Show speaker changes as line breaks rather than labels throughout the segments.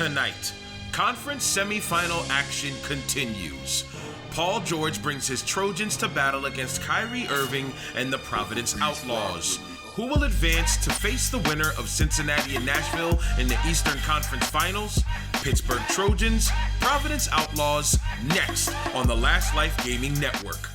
Tonight, conference semifinal action continues. Paul George brings his Trojans to battle against Kyrie Irving and the Providence Outlaws. Who will advance to face the winner of Cincinnati and Nashville in the Eastern Conference Finals? Pittsburgh Trojans, Providence Outlaws, next on the Last Life Gaming Network.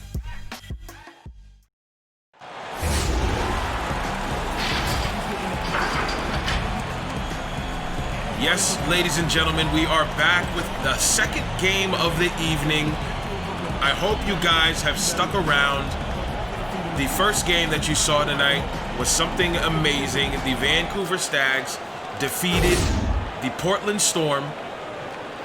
Yes, ladies and gentlemen, we are back with the second game of the evening. I hope you guys have stuck around. The first game that you saw tonight was something amazing. The Vancouver Stags defeated the Portland Storm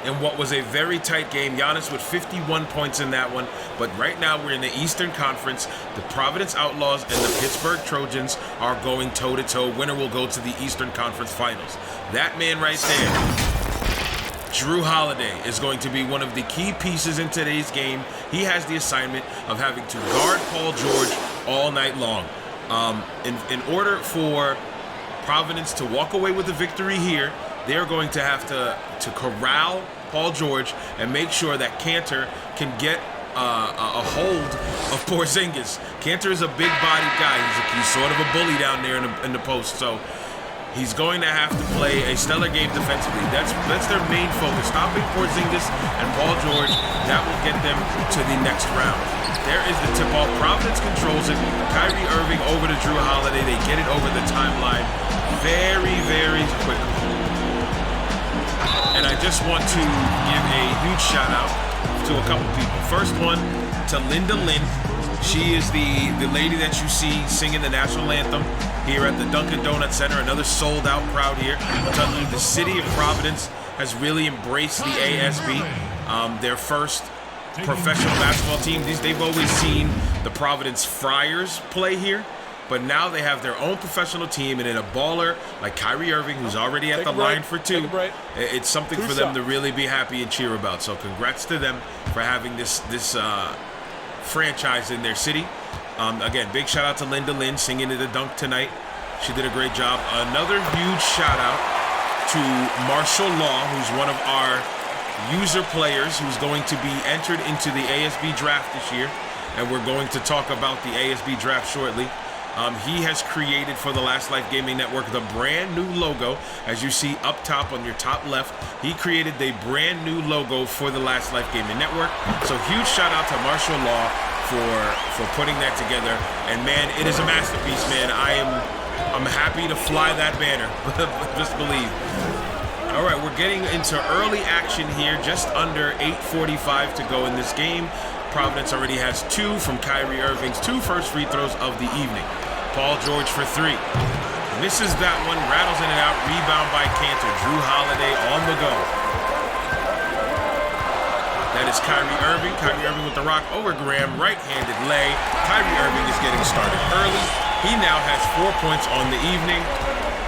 in what was a very tight game. Giannis with 51 points in that one. But right now we're in the Eastern Conference. The Providence Outlaws and the Pittsburgh Trojans are going toe-to-toe. Winner will go to the Eastern Conference Finals. That man right there, Drew Holiday, is going to be one of the key pieces in today's game. He has the assignment of having to guard Paul George all night long. In order for Providence to walk away with the victory here, they're going to have to corral Paul George and make sure that Cantor can get a hold of Porzingis. Cantor is a big-bodied guy. He's sort of a bully down there in the post, so he's going to have to play a stellar game defensively. That's their main focus. Stopping Porzingis and Paul George, that will get them to the next round. There is the tip-off. Providence controls it. Kyrie Irving over to Drew Holiday. They get it over the timeline very, very quickly. And I just want to give a huge shout-out to a couple people. First one, to Linda Lynn. She is the lady that you see singing the national anthem here at the Dunkin' Donuts Center. Another sold-out crowd here. I'm telling you, the city of Providence has really embraced the ASB. Their first professional basketball team. They've always seen the Providence Friars play here, but now they have their own professional team, and in a baller like Kyrie Irving, who's already at the line for two, it's something for them to really be happy and cheer about. So congrats to them for having this franchise in their city. Again, big shout out to Linda Lynn singing at the dunk tonight. She did a great job. Another huge shout out to Marshall Law, who's one of our user players who's going to be entered into the ASB draft this year, and we're going to talk about the ASB draft shortly. He has created for the Last Life Gaming Network the brand new logo, as you see up top on your top left. He created the brand new logo for the Last Life Gaming Network. So huge shout out to Marshall Law for putting that together. And man, it is a masterpiece, man. I'm happy to fly that banner. Just believe. All right, we're getting into early action here, just under 8:45 to go in this game. Providence already has two from Kyrie Irving's two first free throws of the evening. Paul George for three. Misses that one, rattles in and out, rebound by Cantor. Drew Holiday on the go. That is Kyrie Irving. Kyrie Irving with the rock over Graham, right-handed lay. Kyrie Irving is getting started early. He now has 4 points on the evening.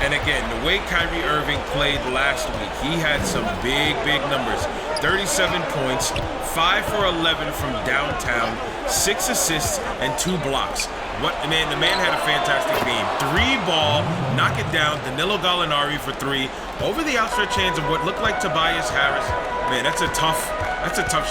And again, the way Kyrie Irving played last week, he had some big numbers. 37 points, 5 for 11 from downtown, 6 assists, and 2 blocks. The man had a fantastic game. 3-ball, knock it down. Danilo Gallinari for 3. Over the outstretched hands of what looked like Tobias Harris. Man, that's a tough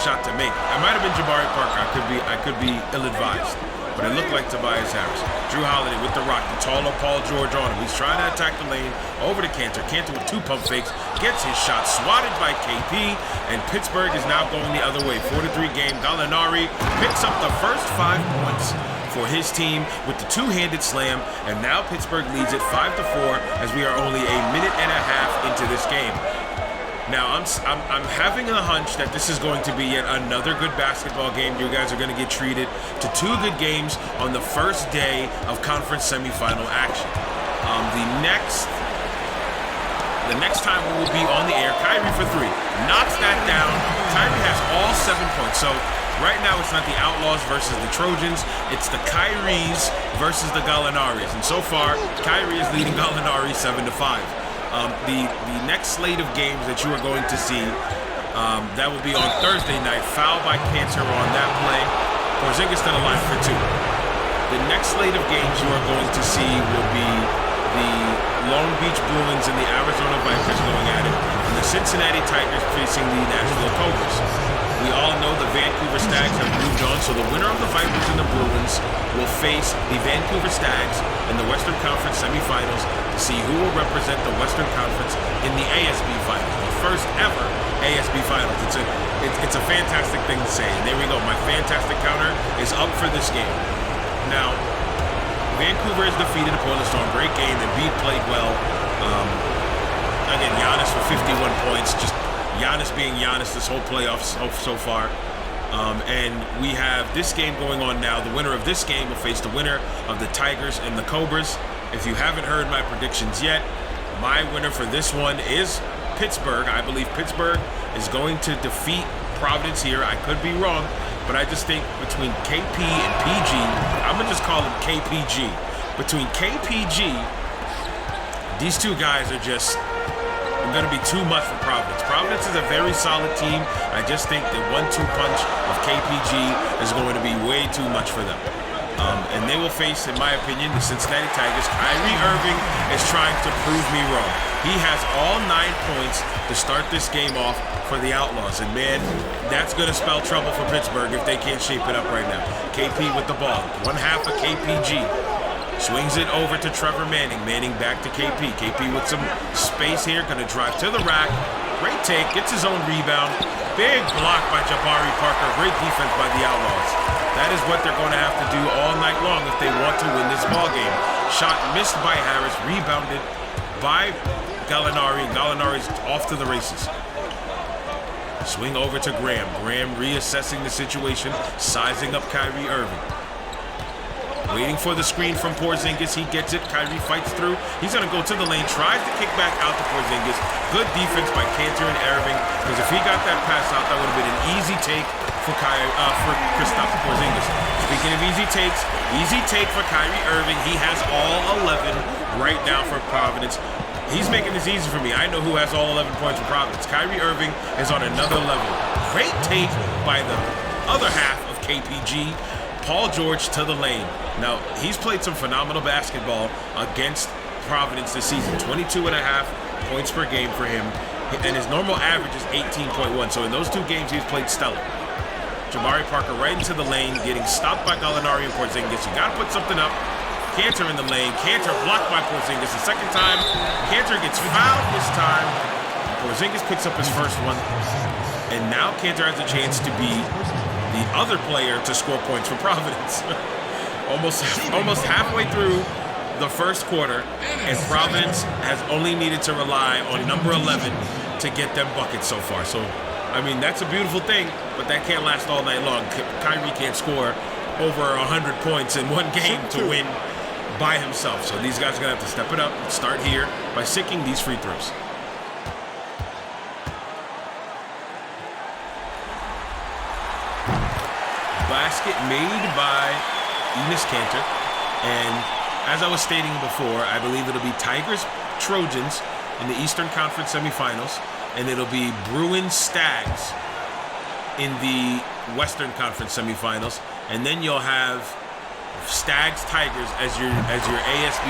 shot to make. It might have been Jabari Parker. I could be ill-advised. But it looked like Tobias Harris. Drew Holiday with the rock, the taller Paul George on him. He's trying to attack the lane, over to Cantor. Cantor with 2 pump fakes, gets his shot swatted by KP, and Pittsburgh is now going the other way. 4-3 game. Gallinari picks up the first 5 points for his team with the two-handed slam, and now Pittsburgh leads it 5-4 as we are only a minute and a half into this game. Now, I'm having a hunch that this is going to be yet another good basketball game. You guys are going to get treated to 2 good games on the first day of conference semifinal action. The next time we will be on the air, Kyrie for 3. Knocks that down. Kyrie has all 7 points. So right now it's not the Outlaws versus the Trojans. It's the Kyries versus the Gallinaris. And so far, Kyrie is leading Gallinari 7-5. The next slate of games that you are going to see, that will be on Thursday night. Foul by Cantor on that play. Porzingis to the line for 2. The next slate of games you are going to see will be the Long Beach Bruins and the Arizona Vipers going at it in the Cincinnati Tigers facing the Nashville Cobras. We all know the Vancouver Stags have moved on, so the winner of the Vipers and the Bruins will face the Vancouver Stags in the Western Conference semifinals to see who will represent the Western Conference in the ASB Finals, the first ever ASB Finals. It's a fantastic thing to say, and there we go. My fantastic counter is up for this game. Now, Vancouver has defeated the Portland Storm. Great game. Embiid played well. Again, Giannis for 51 points. Just Giannis being Giannis this whole playoffs so far. And we have this game going on now. The winner of this game will face the winner of the Tigers and the Cobras. If you haven't heard my predictions yet, my winner for this one is Pittsburgh. I believe Pittsburgh is going to defeat Providence here. I could be wrong, but I just think between KP and PG, I'm going to just call him KPG. Between KPG, these two guys are just going to be too much for Providence. Providence is a very solid team. I just think the 1-2 punch of KPG is going to be way too much for them. And they will face, in my opinion, the Cincinnati Tigers. Kyrie Irving is trying to prove me wrong. He has all 9 points to start this game off for the Outlaws. And man, that's going to spell trouble for Pittsburgh if they can't shape it up right now. KP with the ball. One half of KPG. Swings it over to Trevor Manning. Manning back to KP. KP with some space here. Going to drive to the rack. Great take. Gets his own rebound. Big block by Jabari Parker. Great defense by the Outlaws. That is what they're going to have to do all night long if they want to win this ball game. Shot missed by Harris. Rebounded by Gallinari. Gallinari's off to the races. Swing over to Graham. Graham reassessing the situation. Sizing up Kyrie Irving. Waiting for the screen from Porzingis. He gets it. Kyrie fights through. He's going to go to the lane. Tries to kick back out to Porzingis. Good defense by Cantor and Irving. Because if he got that pass out, that would have been an easy take for Kristaps Porzingis. Speaking of easy takes, easy take for Kyrie Irving. He has all 11 right now for Providence. He's making this easy for me. I know who has all 11 points for Providence. Kyrie Irving is on another level. Great take by the other half of KPG. Paul George to the lane. Now, he's played some phenomenal basketball against Providence this season. 22.5 points per game for him. And his normal average is 18.1. So in those two games, he's played stellar. Jabari Parker right into the lane, getting stopped by Gallinari and Porzingis. You got to put something up. Cantor in the lane. Cantor blocked by Porzingis the second time. Cantor gets fouled this time. Porzingis picks up his first one. And now Cantor has a chance to be the other player to score points for Providence. almost halfway through the first quarter, and Providence has only needed to rely on number 11 to get them buckets so far. So, I mean, that's a beautiful thing, but that can't last all night long. Kyrie can't score over 100 points in one game to win by himself. So these guys are going to have to step it up and start here by sinking these free throws. Basket made by Enes Kanter, and as I was stating before, I believe it'll be Tigers Trojans in the Eastern Conference semifinals, and it'll be Bruins Stags in the Western Conference semifinals, and then you'll have Stags Tigers as your ASB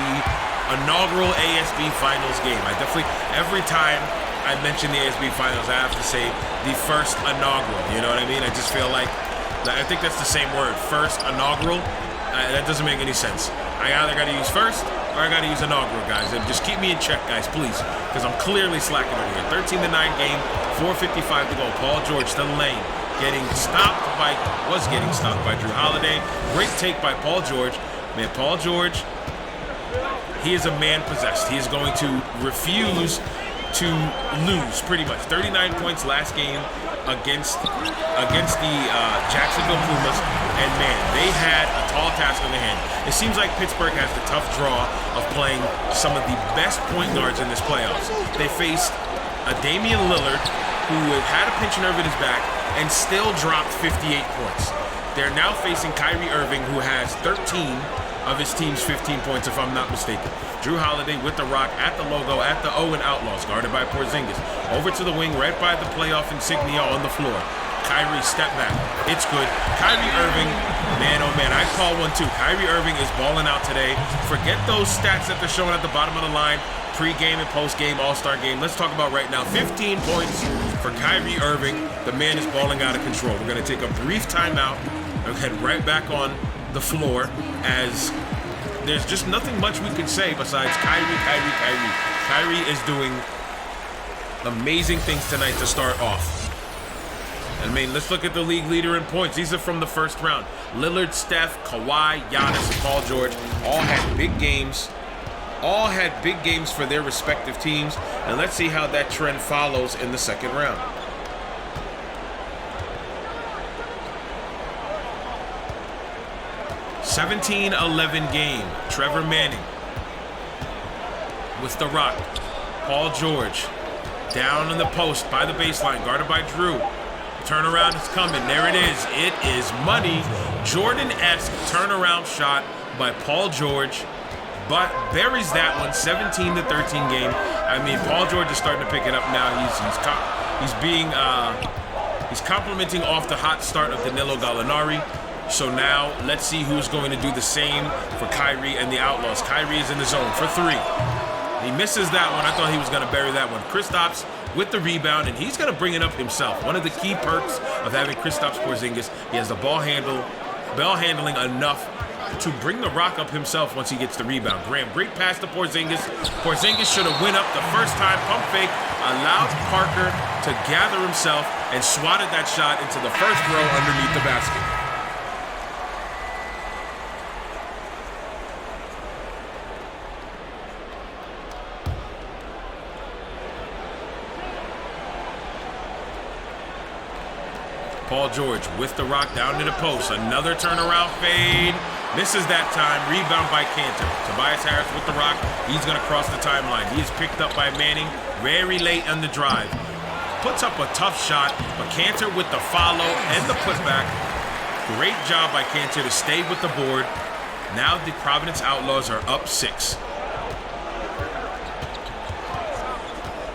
inaugural ASB Finals game. I definitely, every time I mention the ASB Finals, I have to say the first inaugural. You know what I mean? I just feel like I think that's the same word. First inaugural. That doesn't make any sense. I either got to use first or I got to use inaugural, guys. And just keep me in check, guys, please, because I'm clearly slacking over here. 13-9 game, 4:55 to go. Paul George to the lane, getting stopped by Drew Holiday. Great take by Paul George. Man, Paul George, he is a man possessed. He is going to refuse to lose, pretty much. 39 points last game against the Jacksonville Pumas, and man, they had a tall task on their hand. It seems like Pittsburgh has the tough draw of playing some of the best point guards in this playoffs. They faced a Damian Lillard who had a pinched nerve in his back and still dropped 58 points. They're now facing Kyrie Irving, who has 13 of his team's 15 points, if I'm not mistaken. Drew Holiday with the rock at the logo, at the O and Outlaws, guarded by Porzingis. Over to the wing, right by the playoff insignia on the floor. Kyrie, step back. It's good. Kyrie Irving, man, oh man, I call one too. Kyrie Irving is balling out today. Forget those stats that they're showing at the bottom of the line. Pre-game and post-game All-Star game. Let's talk about right now. 15 points for Kyrie Irving. The man is balling out of control. We're going to take a brief timeout and head right back on the floor as there's just nothing much we can say besides Kyrie. Kyrie is doing amazing things tonight to start off. I mean, let's look at the league leader in points. These are from the first round. Lillard, Steph, Kawhi, Giannis, and Paul George all had big games. All had big games for their respective teams. And let's see how that trend follows in the second round. (17-11) game. Trevor Manning with the rock. Paul George down in the post by the baseline, guarded by Drew. Turnaround is coming. There it is. It is money. Jordan-esque turnaround shot by Paul George, but buries that one. 17-13 game. I mean, Paul George is starting to pick it up now. He's complimenting off the hot start of Danilo Gallinari. So now let's see who's going to do the same for Kyrie and the Outlaws. Kyrie is in the zone for three. He misses that one. I thought he was going to bury that one. Kristaps with the rebound, and he's going to bring it up himself. One of the key perks of having Kristaps Porzingis, he has the ball handling enough to bring the rock up himself once he gets the rebound. Graham, great pass to Porzingis. Porzingis should have went up the first time. Pump fake, allowed Parker to gather himself and swatted that shot into the first row underneath the basket. Paul George with the rock down to the post. Another turnaround fade. Misses that time. Rebound by Cantor. Tobias Harris with the rock. He's going to cross the timeline. He is picked up by Manning very late on the drive. Puts up a tough shot, but Cantor with the follow and the putback. Great job by Cantor to stay with the board. Now the Providence Outlaws are up 6.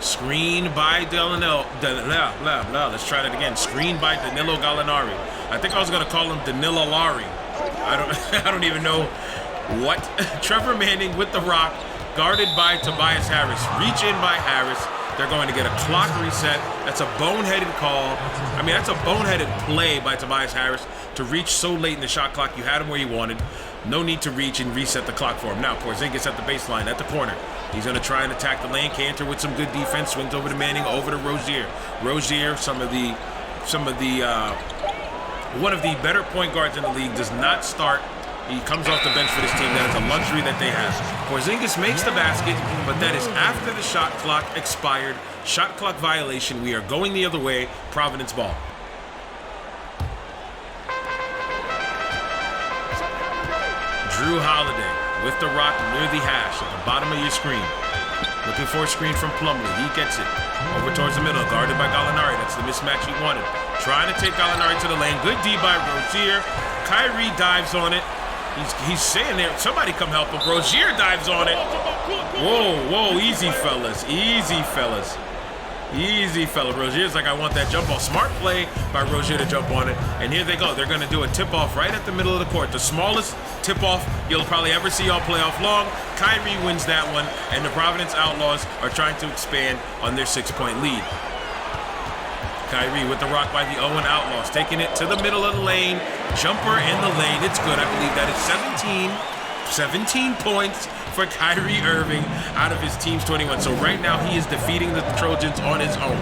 Screen by let's try that again. Screen by Danilo Gallinari. I think I was going to call him Danilo Lari. I don't even know what. Trevor Manning with the rock, guarded by Tobias Harris. Reach in by Harris. They're going to get a clock reset. That's a boneheaded call. I mean, that's a boneheaded play by Tobias Harris to reach so late in the shot clock. You had him where you wanted. No need to reach and reset the clock for him. Now Porzingis at the baseline, at the corner. He's going to try and attack the lane. Cantor with some good defense. Swings over to Manning, over to Rozier. Rozier, one of the better point guards in the league, does not start. He comes off the bench for this team. That is a luxury that they have. Porzingis makes the basket, but that is after the shot clock expired. Shot clock violation. We are going the other way. Providence ball. Drew Holiday with the rock near the hash at the bottom of your screen. Looking for a screen from Plumlee. He gets it. Over towards the middle, guarded by Gallinari. That's the mismatch he wanted. Trying to take Gallinari to the lane. Good D by Rozier. Kyrie dives on it. He's saying there, somebody come help him. Rozier dives on it. Whoa, easy, fellas. Easy, fellas. Easy, fella. Rozier's like, I want that jump off. Smart play by Rozier to jump on it. And here they go. They're going to do a tip-off right at the middle of the court. The smallest tip-off you'll probably ever see all playoff long. Kyrie wins that one, and the Providence Outlaws are trying to expand on their 6-point lead. Kyrie with the rock by the Owen Outlaws, taking it to the middle of the lane. Jumper in the lane. It's good. I believe that is 17 points for Kyrie Irving out of his team's 21. So right now he is defeating the Trojans on his own.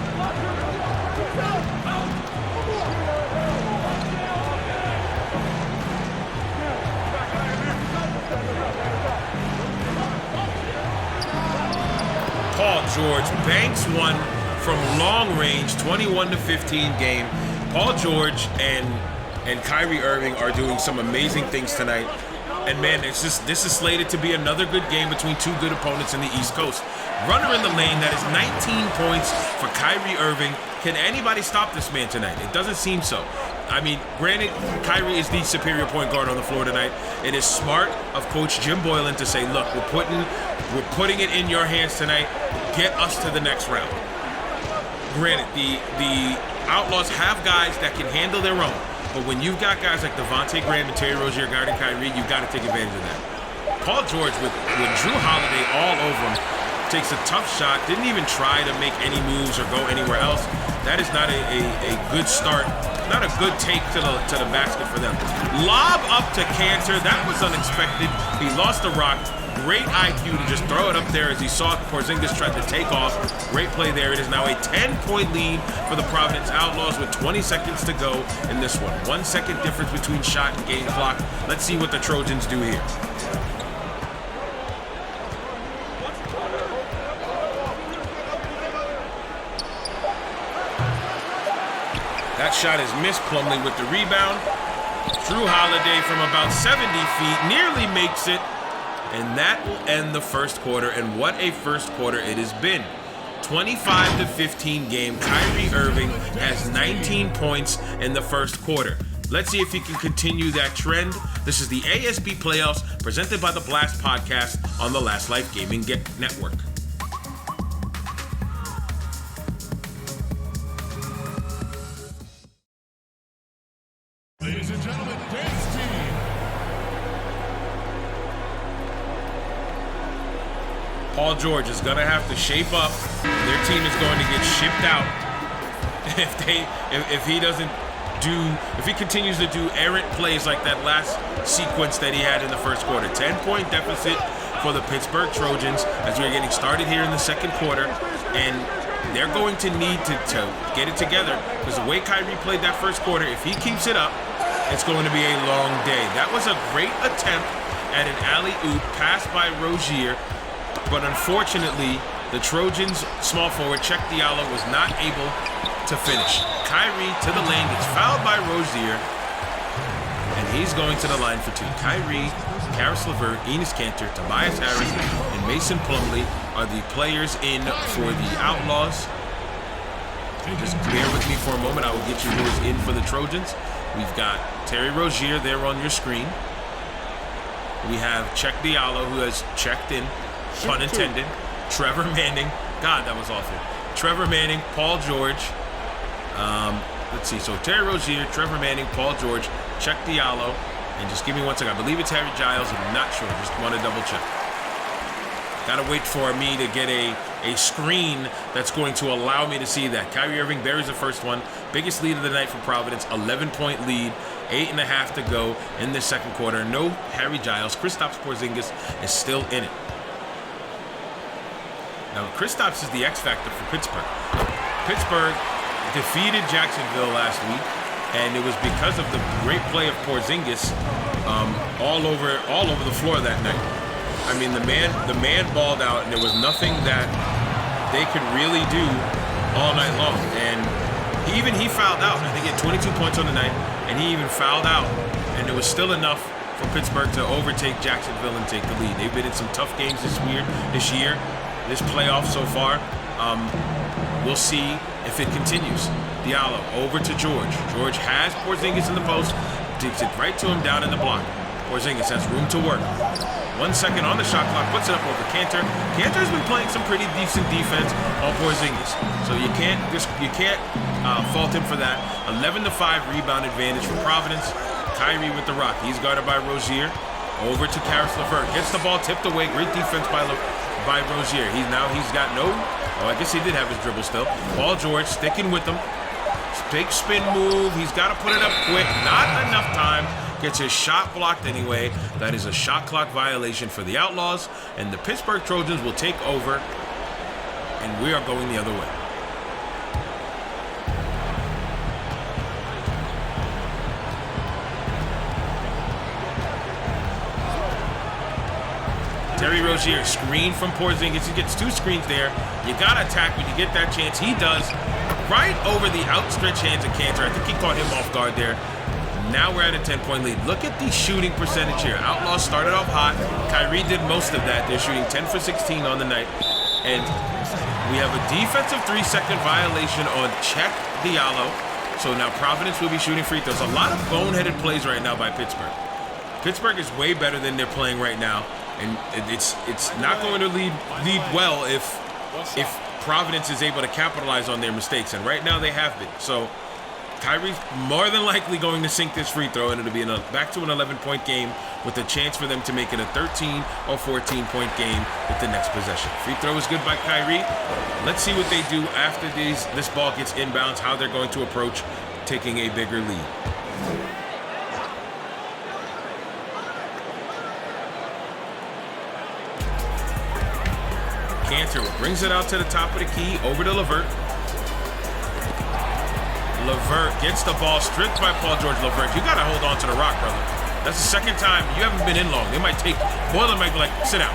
Paul George banks one from long range, 21-15 game. Paul George and Kyrie Irving are doing some amazing things tonight. And man, this is slated to be another good game between two good opponents in the East Coast. Runner in the lane, that is 19 points for Kyrie Irving. Can anybody stop this man tonight? It doesn't seem so. I mean, granted, Kyrie is the superior point guard on the floor tonight. It is smart of Coach Jim Boylan to say, look, we're putting it in your hands tonight. Get us to the next round. Granted, the Outlaws have guys that can handle their own. But when you've got guys like Devontae Graham and Terry Rozier guarding Kyrie, you've got to take advantage of that. Paul George with Drew Holiday all over him. takes a tough shot, didn't even try to make any moves or go anywhere else. That is not a good start, not a good take to the basket for them. Lob up to Cantor, that was unexpected. He lost the rock. Great IQ to just throw it up there as he saw Porzingis tried to take off. Great play there. It is now a 10-point lead for the Providence Outlaws with 20 seconds to go in this one. 1 second difference between shot and game clock. Let's see what the Trojans do here. That shot is missed. Plumlee with the rebound. Drew Holiday from about 70 feet nearly makes it. And that will end the first quarter. And what a first quarter it has been. 25-15 game. Kyrie Irving has 19 points in the first quarter. Let's see if he can continue that trend. This is the ASB Playoffs presented by the Blast Podcast on the Last Life Gaming Network.
Ladies and gentlemen, dance team.
Paul George is going to have to shape up. Their team is going to get shipped out if he continues to do errant plays like that last sequence that he had in the first quarter. 10-point deficit for the Pittsburgh Trojans as we're getting started here in the second quarter, and they're going to need to get it together because the way Kyrie played that first quarter, if he keeps it up, it's going to be a long day. That was a great attempt at an alley-oop pass by Rozier, but unfortunately, the Trojans' small forward, Check Diallo, was not able to finish. Kyrie to the lane, gets fouled by Rozier, and he's going to the line for two. Kyrie, Karis LeVert, Enes Kanter, Tobias Harris, and Mason Plumlee are the players in for the Outlaws. Just bear with me for a moment. I will get you who is in for the Trojans. We've got Terry Rozier there on your screen. We have Check Diallo, who has checked in, pun intended. Trevor Manning. God, that was awful. Trevor Manning, Paul George. Let's see. So Terry Rozier, Trevor Manning, Paul George, Check Diallo. And just give me 1 second. I believe it's Harry Giles. I'm not sure. Just want to double check. Got to wait for me to get a screen that's going to allow me to see that. Kyrie Irving buries the first one. Biggest lead of the night for Providence. 11-point lead. 8.5 to go in this second quarter. No Harry Giles. Kristaps Porzingis is still in it. Now, Kristaps is the X factor for Pittsburgh. Pittsburgh defeated Jacksonville last week, and it was because of the great play of Porzingis all over the floor that night. I mean, the man balled out, and there was nothing that they could really do all night long. And he fouled out. I think he had 22 points on the night, and he even fouled out. And it was still enough for Pittsburgh to overtake Jacksonville and take the lead. They've been in some tough games this year, this playoff so far. We'll see if it continues. Diallo over to George. George has Porzingis in the post, takes it right to him down in the block. Porzingis has room to work. 1 second on the shot clock, puts it up over Kanter. Kanter's been playing some pretty decent defense on Porzingis, so you can't fault him for that. 11-5 rebound advantage for Providence. Kyrie with the rock. He's guarded by Rozier. Over to Karis LeVert. Gets the ball tipped away. Great defense by Rozier. He's got no. Oh, I guess he did have his dribble still. Paul George sticking with him. Big spin move. He's got to put it up quick. Not enough time. Gets his shot blocked anyway. That is a shot clock violation for the Outlaws. And the Pittsburgh Trojans will take over. And we are going the other way. Terry Rozier, screen from Porzingis. He gets 2 screens there. You got to attack when you get that chance. He does. Right over the outstretched hands of Kanter. I think he caught him off guard there. Now we're at a 10-point lead. Look at the shooting percentage here. Outlaws started off hot. Kyrie did most of that. They're shooting 10 for 16 on the night. And we have a defensive 3-second violation on Check Diallo. So now Providence will be shooting free throws. A lot of boneheaded plays right now by Pittsburgh. Pittsburgh is way better than they're playing right now. And it's not going to lead well if Providence is able to capitalize on their mistakes. And right now they have been. So Kyrie's more than likely going to sink this free throw, and it'll be back to an 11-point game with a chance for them to make it a 13 or 14-point game with the next possession. Free throw is good by Kyrie. Let's see what they do after this ball gets inbounds, how they're going to approach taking a bigger lead. Cantor brings it out to the top of the key, over to LeVert. LeVert gets the ball stripped by Paul George. LeVert, you gotta hold on to the rock, brother. That's the second time. You haven't been in long. They might take, Boylan might be like, sit down.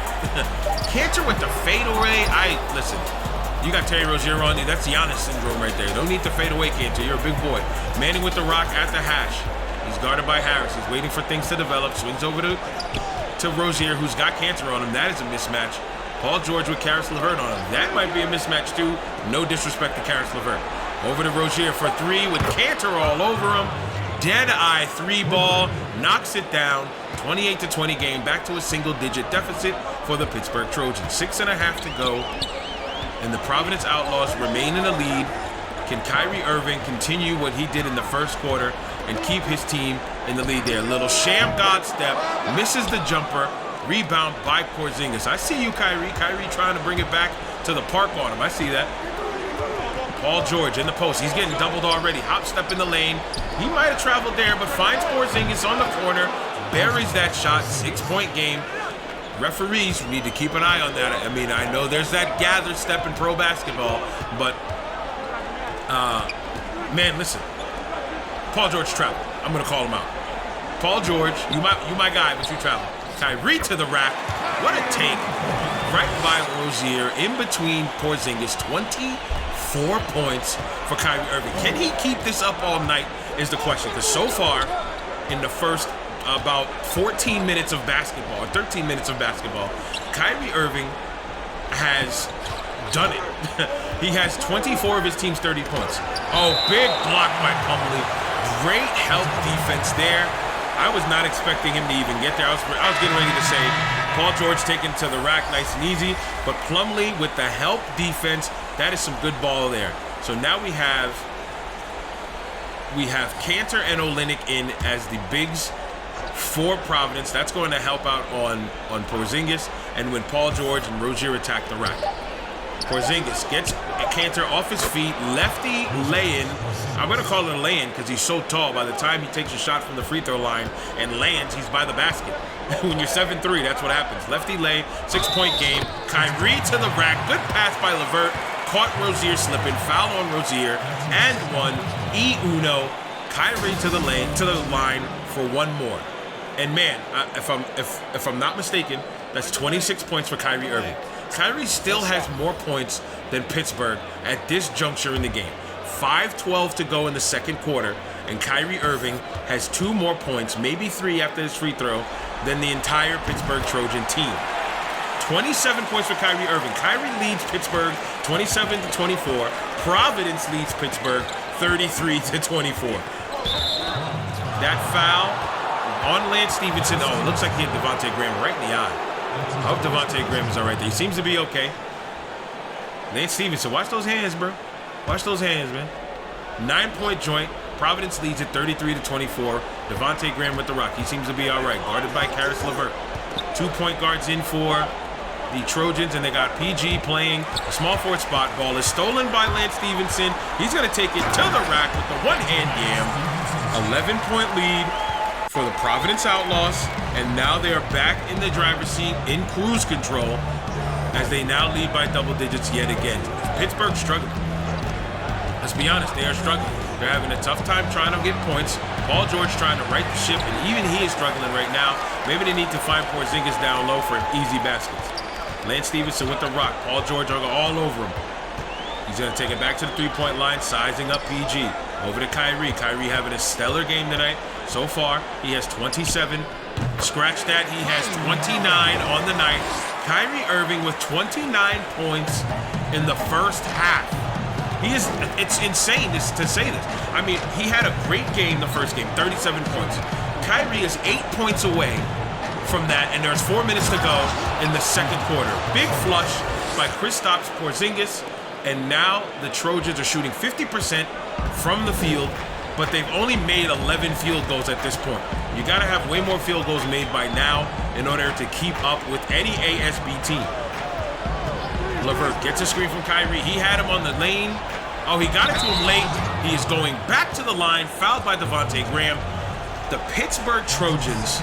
Cantor with the fadeaway. Listen, you got Terry Rozier on you. That's Giannis syndrome right there. Don't need to fade away, Cantor. You're a big boy. Manning with the rock at the hash. He's guarded by Harris. He's waiting for things to develop. Swings over to Rozier, who's got Cantor on him. That is a mismatch. Paul George with Karis LeVert on him. That might be a mismatch too. No disrespect to Karis LeVert. Over to Rozier for three with Cantor all over him. Dead-eye three ball. Knocks it down. 28-20 game. Back to a single-digit deficit for the Pittsburgh Trojans. 6.5 to go. And the Providence Outlaws remain in the lead. Can Kyrie Irving continue what he did in the first quarter and keep his team in the lead there? Little sham God step. Misses the jumper. Rebound by Porzingis. I see you, Kyrie. Kyrie trying to bring it back to the park on him. I see that. Paul George in the post. He's getting doubled already. Hop step in the lane. He might have traveled there, but finds Porzingis on the corner. Buries that shot. 6-point game. Referees need to keep an eye on that. I mean, I know there's that gather step in pro basketball, but man, listen. Paul George traveled. I'm gonna call him out. Paul George, you my guy, but you traveled. Kyrie to the rack. What a take. Right by Rozier. In between Porzingis. 24 points for Kyrie Irving. Can he keep this up all night is the question. Because so far, in the first about 14 minutes of basketball, or 13 minutes of basketball, Kyrie Irving has done it. He has 24 of his team's 30 points. Oh, big block by Plumlee. Great help defense there. I was not expecting him to even get there. I was getting ready to say Paul George taken to the rack nice and easy, but Plumlee with the help defense, that is some good ball there. So now we have Cantor and Olynyk in as the bigs for Providence. That's going to help out on Porzingis, and when Paul George and Rozier attack the rack. Porzingis gets Cantor off his feet, lefty lay-in. I'm going to call it a lay-in because he's so tall. By the time he takes a shot from the free throw line and lands, he's by the basket. When you're 7'3", that's what happens. Lefty lay, 6-point game. Kyrie to the rack, good pass by LeVert. Caught Rozier slipping, foul on Rozier, and one. Uno. Kyrie to the line for one more. And man, if I'm not mistaken, that's 26 points for Kyrie Irving. Kyrie still has more points than Pittsburgh at this juncture in the game. 5:12 to go in the second quarter, and Kyrie Irving has 2 more points, maybe 3 after his free throw, than the entire Pittsburgh Trojan team. 27 points for Kyrie Irving. Kyrie leads Pittsburgh 27-24. Providence leads Pittsburgh 33-24. That foul on Lance Stevenson. Oh, it looks like he hit Devontae Graham right in the eye. I hope Devontae Graham is all right there. He seems to be okay. Lance Stevenson, watch those hands, bro. Watch those hands, man. 9-point joint. Providence leads at 33-24. Devontae Graham with the rock. He seems to be all right. Guarded by Karis LeVert. 2 point guards in for the Trojans, and they got PG playing a small forward spot. Ball is stolen by Lance Stevenson. He's going to take it to the rack with the one-hand yam. 11-point lead for the Providence Outlaws, and now they are back in the driver's seat in cruise control as they now lead by double digits yet again. Pittsburgh struggling. Let's be honest, they are struggling. They're having a tough time trying to get points. Paul George trying to right the ship, and even he is struggling right now. Maybe they need to find Porzingis down low for easy baskets. Lance Stevenson with the rock. Paul George all over him. He's going to take it back to the three-point line, sizing up PG. Over to Kyrie. Kyrie having a stellar game tonight. So far, he has 27. Scratch that, he has 29 on the night. Kyrie Irving with 29 points in the first half. It's insane to say this. I mean, he had a great game the first game, 37 points. Kyrie is 8 points away from that, and there's 4 minutes to go in the second quarter. Big flush by Kristaps Porzingis, and now the Trojans are shooting 50% from the field but they've only made 11 field goals at this point. You got to have way more field goals made by now in order to keep up with any ASB team. LeVert gets a screen from Kyrie. He had him on the lane. Oh, he got it to him late. He is going back to the line, fouled by Devontae Graham. The Pittsburgh Trojans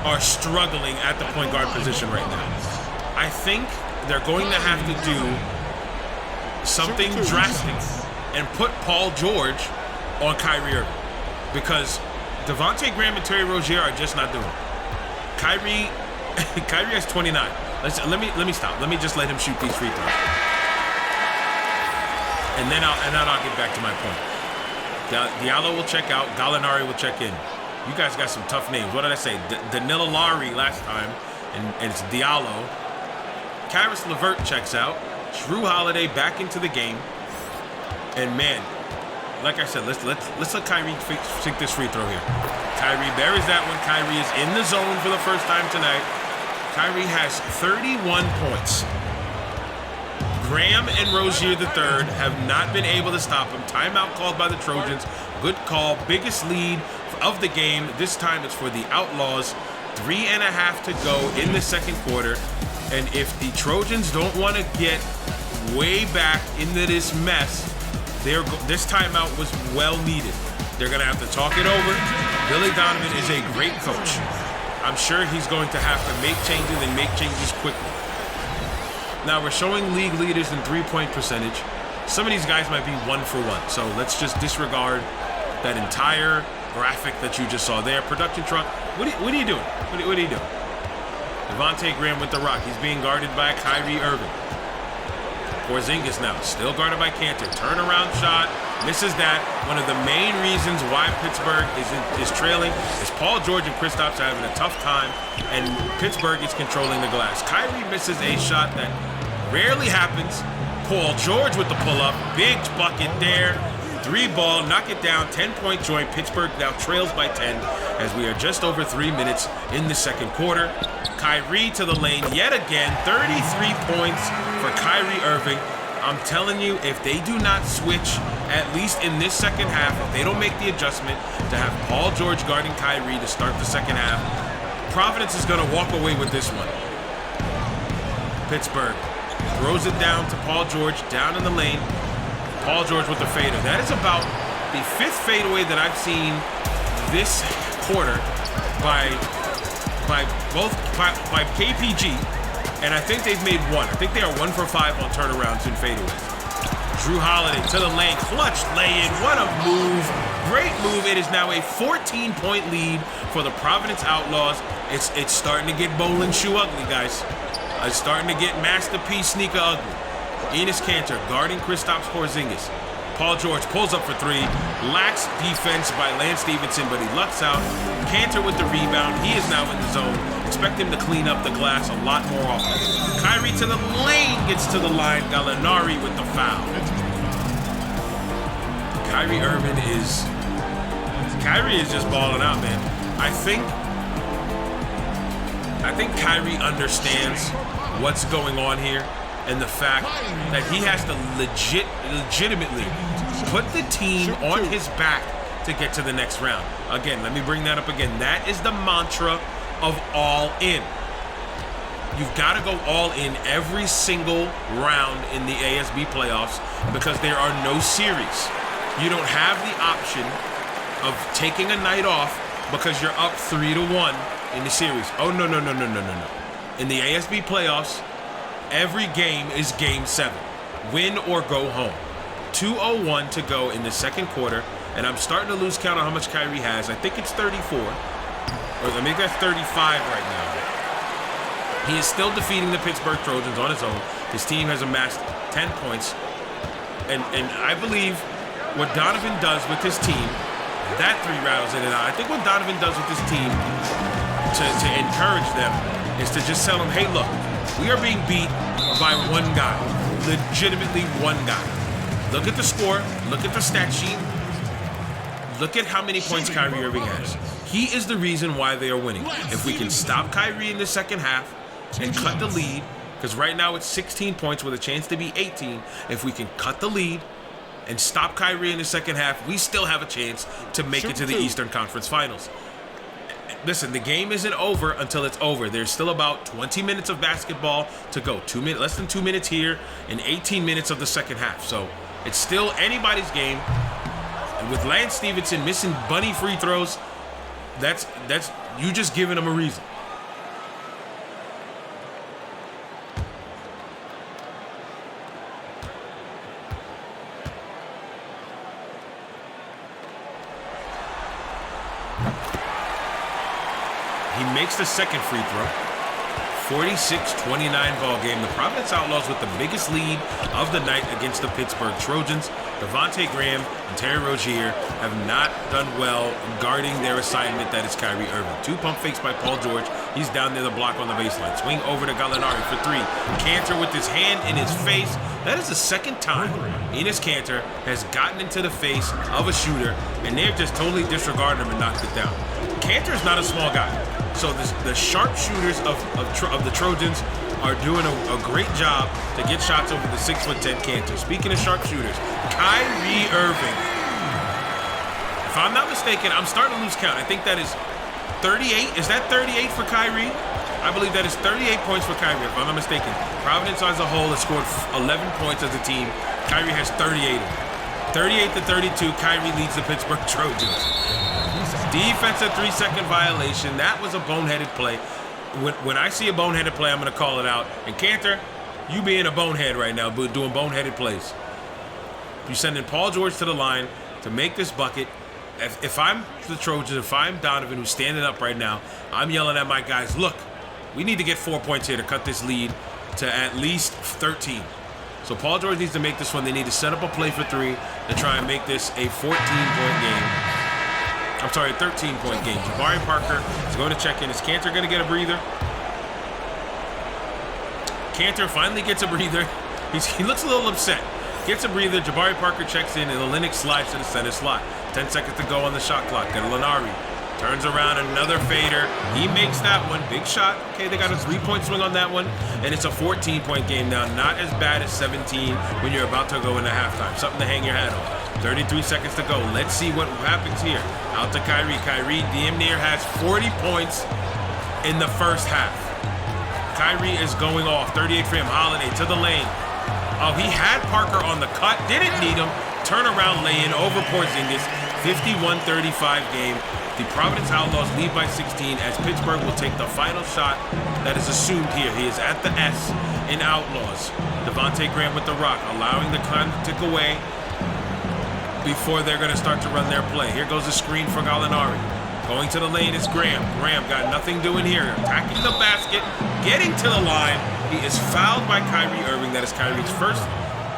are struggling at the point guard position right now. I think they're going to have to do something drastic and put Paul George on Kyrie Irving, because Devontae Graham and Terry Rozier are just not doing it. Kyrie has 29. Let me stop. Let me just let him shoot these free throws, and then I'll get back to my point. Diallo will check out. Gallinari will check in. You guys got some tough names. What did I say? Danilo Lari last time, and it's Diallo. Karis LeVert checks out. Drew Holiday back into the game, and man, like I said, let's let Kyrie sink this free throw here. Kyrie buries that one. Kyrie is in the zone for the first time tonight. Kyrie has 31 points. Graham and Rozier III have not been able to stop him. Timeout called by the Trojans. Good call. Biggest lead of the game. This time it's for the Outlaws. 3.5 to go in the second quarter. And if the Trojans don't want to get way back into this mess, this timeout was well needed. They're going to have to talk it over. Billy Donovan is a great coach. I'm sure he's going to have to make changes and make changes quickly. Now we're showing league leaders in three-point percentage. Some of these guys might be 1 for 1. So let's just disregard that entire graphic that you just saw there. Production truck, what are you doing? What are you doing? Devontae Graham with the rock. He's being guarded by Kyrie Irving. Porzingis now, still guarded by Cantor. Turnaround shot, misses that. One of the main reasons why Pittsburgh is trailing is Paul George and Kristaps are having a tough time, and Pittsburgh is controlling the glass. Kyrie misses a shot that rarely happens. Paul George with the pull-up. Big bucket there. 3-ball, knock it down, 10-point joint. Pittsburgh now trails by 10 as we are just over 3 minutes in the second quarter. Kyrie to the lane yet again, 33 points for Kyrie Irving. I'm telling you, if they do not switch, at least in this second half, if they don't make the adjustment to have Paul George guarding Kyrie to start the second half, Providence is going to walk away with this one. Pittsburgh throws it down to Paul George, down in the lane. Paul George with the fader. That is about the 5th fadeaway that I've seen this quarter by KPG, and I think they've made 1. I think they are 1 for 5 on turnarounds and fadeaways. Drew Holiday to the lane, clutch lay-in. What a move! Great move. It is now a 14-point lead for the Providence Outlaws. It's starting to get bowling shoe ugly, guys. It's starting to get masterpiece sneaker ugly. Enes Kanter guarding Kristaps Porzingis. Paul George pulls up for 3. Lax defense by Lance Stevenson, but he lucks out. Kanter with the rebound. He is now in the zone. Expect him to clean up the glass a lot more often. Kyrie to the lane, gets to the line. Gallinari with the foul. Kyrie Irving is just balling out, man. I think Kyrie understands what's going on here, and the fact that he has to legitimately put the team on his back to get to the next round. Again, let me bring that up again. That is the mantra of all in. You've got to go all in every single round in the ASB playoffs because there are no series. You don't have the option of taking a night off because you're up 3-1 in the series. Oh, no. In the ASB playoffs, every game is game 7. Win or go home. 2:01 to go in the second quarter, and I'm starting to lose count on how much Kyrie has. I think it's 34. Or I think that's 35 right now. He is still defeating the Pittsburgh Trojans on his own. His team has amassed 10 points. And I believe what Donovan does with his team, that 3 rattles in and out. I think what Donovan does with his team to encourage them is to just tell them, hey, look, we are being beat by one guy. Legitimately one guy. Look at the score. Look at the stat sheet. Look at how many points Kyrie Irving has. He is the reason why they are winning. If we can stop Kyrie in the second half and cut the lead, because right now it's 16 points with a chance to be 18. If we can cut the lead and stop Kyrie in the second half, we still have a chance to make it to the Eastern Conference Finals. Listen, the game isn't over until it's over. There's still about 20 minutes of basketball to go. Less than 2 minutes here and 18 minutes of the second half. So it's still anybody's game. And with Lance Stevenson missing bunny free throws, that's you just giving him a reason. He makes the second free throw. 46-29 ball game. The Providence Outlaws with the biggest lead of the night against the Pittsburgh Trojans. Devontae Graham and Terry Rozier have not done well guarding their assignment, that is Kyrie Irving. 2 pump fakes by Paul George. He's down near the block on the baseline. Swing over to Gallinari for 3. Kanter with his hand in his face. That is the second time Enes Kanter has gotten into the face of a shooter, and they've just totally disregarded him and knocked it down. Kanter is not a small guy. So the sharpshooters of the Trojans are doing a great job to get shots over the 6'10" Kanter. Speaking of sharpshooters, Kyrie Irving. If I'm not mistaken, I'm starting to lose count. I think that is 38. Is that 38 for Kyrie? I believe that is 38 points for Kyrie, if I'm not mistaken. Providence as a whole has scored 11 points as a team. Kyrie has 38. 38-32, Kyrie leads the Pittsburgh Trojans. Defensive 3-second violation. That was a boneheaded play. When I see a boneheaded play, I'm going to call it out. And Kanter, you being a bonehead right now, but doing boneheaded plays. You're sending Paul George to the line to make this bucket. If I'm the Trojans, if I'm Donovan, who's standing up right now, I'm yelling at my guys, look, we need to get 4 points here to cut this lead to at least 13. So Paul George needs to make this one. They need to set up a play for 3 to try and make this a 14-point game. I'm sorry, a 13-point game. Jabari Parker is going to check in. Is Kanter going to get a breather? Kanter finally gets a breather. He looks a little upset. Gets a breather. Jabari Parker checks in, and Olynyk slides to the center slot. 10 seconds to go on the shot clock. Gallinari turns around, another fader. He makes that one. Big shot. Okay, they got a 3-point swing on that one, and it's a 14-point game now. Not as bad as 17 when you're about to go into halftime. Something to hang your hat on. 33 seconds to go. Let's see what happens here. Out to Kyrie. Kyrie damn near has 40 points in the first half. Kyrie is going off. 38 for him. Holiday to the lane. Oh, he had Parker on the cut. Didn't need him. Turnaround lay-in over Porzingis. 51-35 game. The Providence Outlaws lead by 16 as Pittsburgh will take the final shot that is assumed here. He is at the S in Outlaws. Devontae Graham with the rock, allowing the clock to tick away before they're going to start to run their play. Here goes the screen for Gallinari. Going to the lane is Graham. Graham got nothing doing here. Attacking the basket, getting to the line. He is fouled by Kyrie Irving. That is Kyrie's first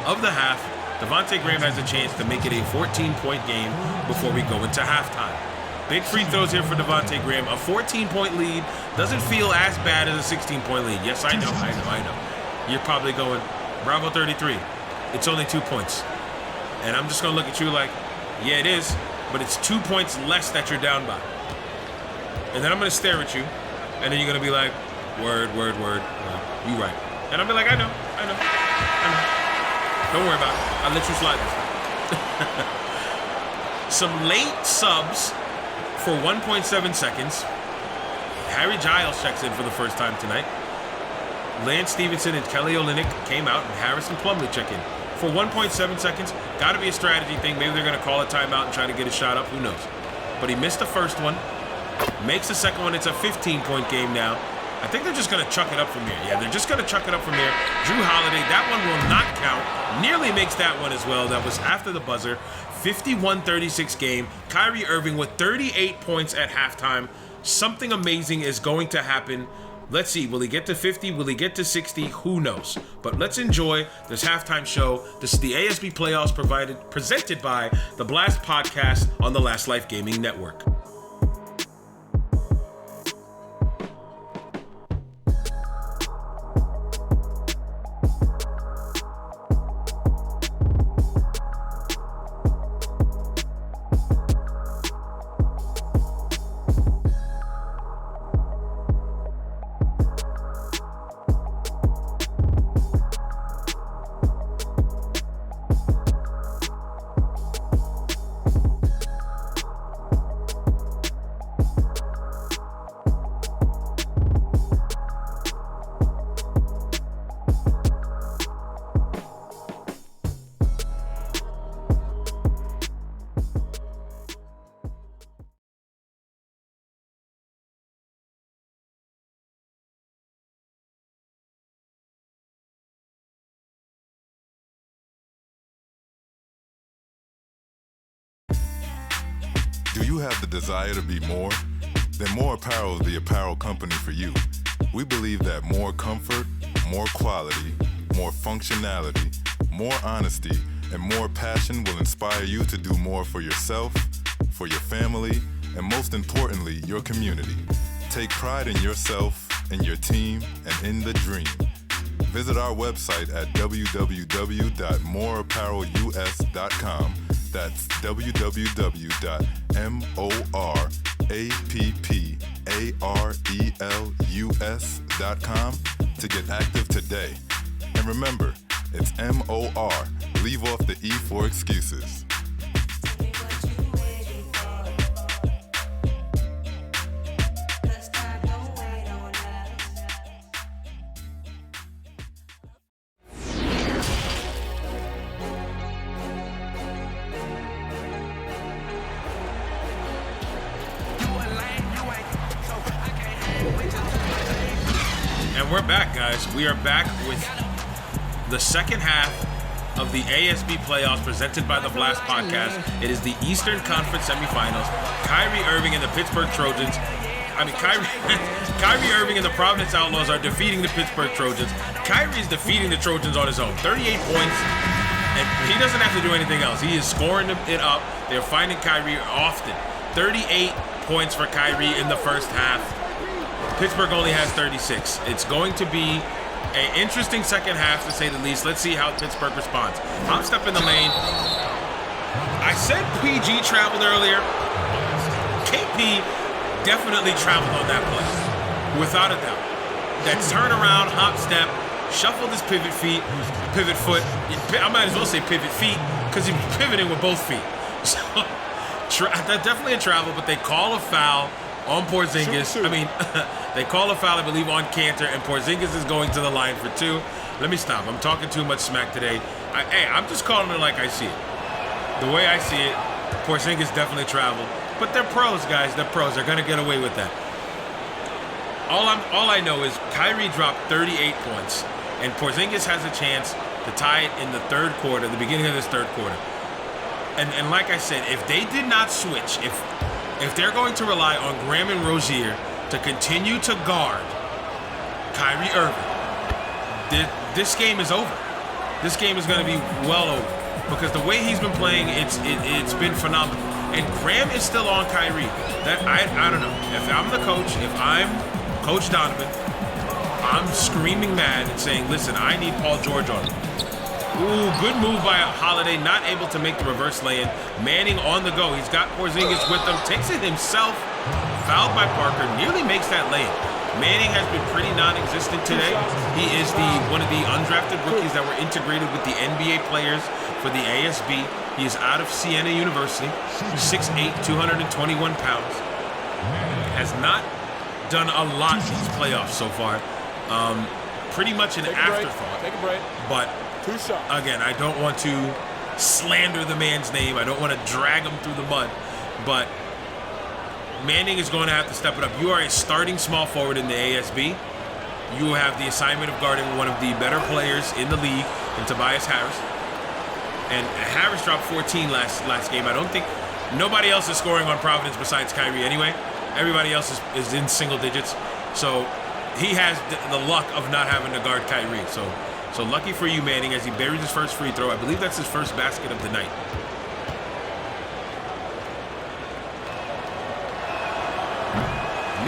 of the half. Devontae Graham has a chance to make it a 14-point game before we go into halftime. Big free throws here for Devontae Graham. A 14-point lead doesn't feel as bad as a 16-point lead. Yes, I know. You're probably going, Bravo 33. It's only 2 points. And I'm just going to look at you like, yeah, it is, but it's 2 points less that you're down by. And then I'm going to stare at you, and then you're going to be like, word. You right. And I'll be like, I know. Don't worry about it. I'll let you slide this. Some late subs for 1.7 seconds. Harry Giles checks in for the first time tonight. Lance Stevenson and Kelly Olynyk came out, and Harrison Plumlee check in. For 1.7 seconds, got to be a strategy thing. Maybe they're going to call a timeout and try to get a shot up. Who knows? But he missed the first one. Makes the second one. It's a 15-point game now. I think they're just going to chuck it up from here. Yeah, they're just going to chuck it up from here. Drew Holiday, that one will not count. Nearly makes that one as well. That was after the buzzer. 51-36 game. Kyrie Irving with 38 points at halftime. Something amazing is going to happen. Let's see, will he get to 50? Will he get to 60? Who knows? But let's enjoy this halftime show. This is the ASB Playoffs presented by the Blast Podcast on the Last Life Gaming Network.
Do you have the desire to be more? Then More Apparel is the apparel company for you. We believe that more comfort, more quality, more functionality, more honesty, and more passion will inspire you to do more for yourself, for your family, and most importantly, your community. Take pride in yourself, in your team, and in the dream. Visit our website at www.moreapparelus.com. That's www.moreapparelus.com to get active today. And remember, it's M-O-R. Leave off the E for excuses.
And we're back, guys. We are back with the second half of the ASB playoffs presented by the Blast Podcast. It is the Eastern Conference semifinals. Kyrie Irving and the Pittsburgh Trojans. Kyrie Irving and the Providence Outlaws are defeating the Pittsburgh Trojans. Kyrie is defeating the Trojans on his own. 38 points, and he doesn't have to do anything else. He is scoring it up. They're finding Kyrie often. 38 points for Kyrie in the first half. Pittsburgh only has 36. It's going to be an interesting second half, to say the least. Let's see how Pittsburgh responds. I'm stepping the lane. I said PG traveled earlier. KP definitely traveled on that play, without a doubt. That turnaround, hop step, shuffled his pivot foot. I might as well say pivot feet, because he was pivoting with both feet. So, that's definitely a travel, but they call a foul on Porzingis. They call a foul, I believe, on Cantor, and Porzingis is going to the line for two. Let me stop. I'm talking too much smack today. I'm just calling it like I see it. The way I see it, Porzingis definitely traveled. But they're pros, guys. They're pros. They're going to get away with that. All I know is Kyrie dropped 38 points, and Porzingis has a chance to tie it in the third quarter, the beginning of this third quarter. And like I said, if they did not switch, if they're going to rely on Graham and Rozier to continue to guard Kyrie Irving, this game is over. This game is going to be well over, because the way he's been playing, it's been phenomenal. And Graham is still on Kyrie. That I don't know. If I'm the coach, if I'm Coach Donovan, I'm screaming mad and saying, listen, I need Paul George on him. Ooh, good move by Holiday, not able to make the reverse lay-in. Manning on the go. He's got Porzingis with him, takes it himself, fouled by Parker, nearly makes that lay-in. Manning has been pretty non-existent today. He is one of the undrafted rookies that were integrated with the NBA players for the ASB. He is out of Siena University, 6'8", 221 pounds. Has not done a lot in these playoffs so far. Pretty much an afterthought.
Take a break.
But again, I don't want to slander the man's name. I don't want to drag him through the mud. But Manning is going to have to step it up. You are a starting small forward in the ASB. You have the assignment of guarding one of the better players in the league, in Tobias Harris. And Harris dropped 14 last game. I don't think nobody else is scoring on Providence besides Kyrie anyway. Everybody else is in single digits. So he has the luck of not having to guard Kyrie. So lucky for you, Manning, as he buried his first free throw. I believe that's his first basket of the night.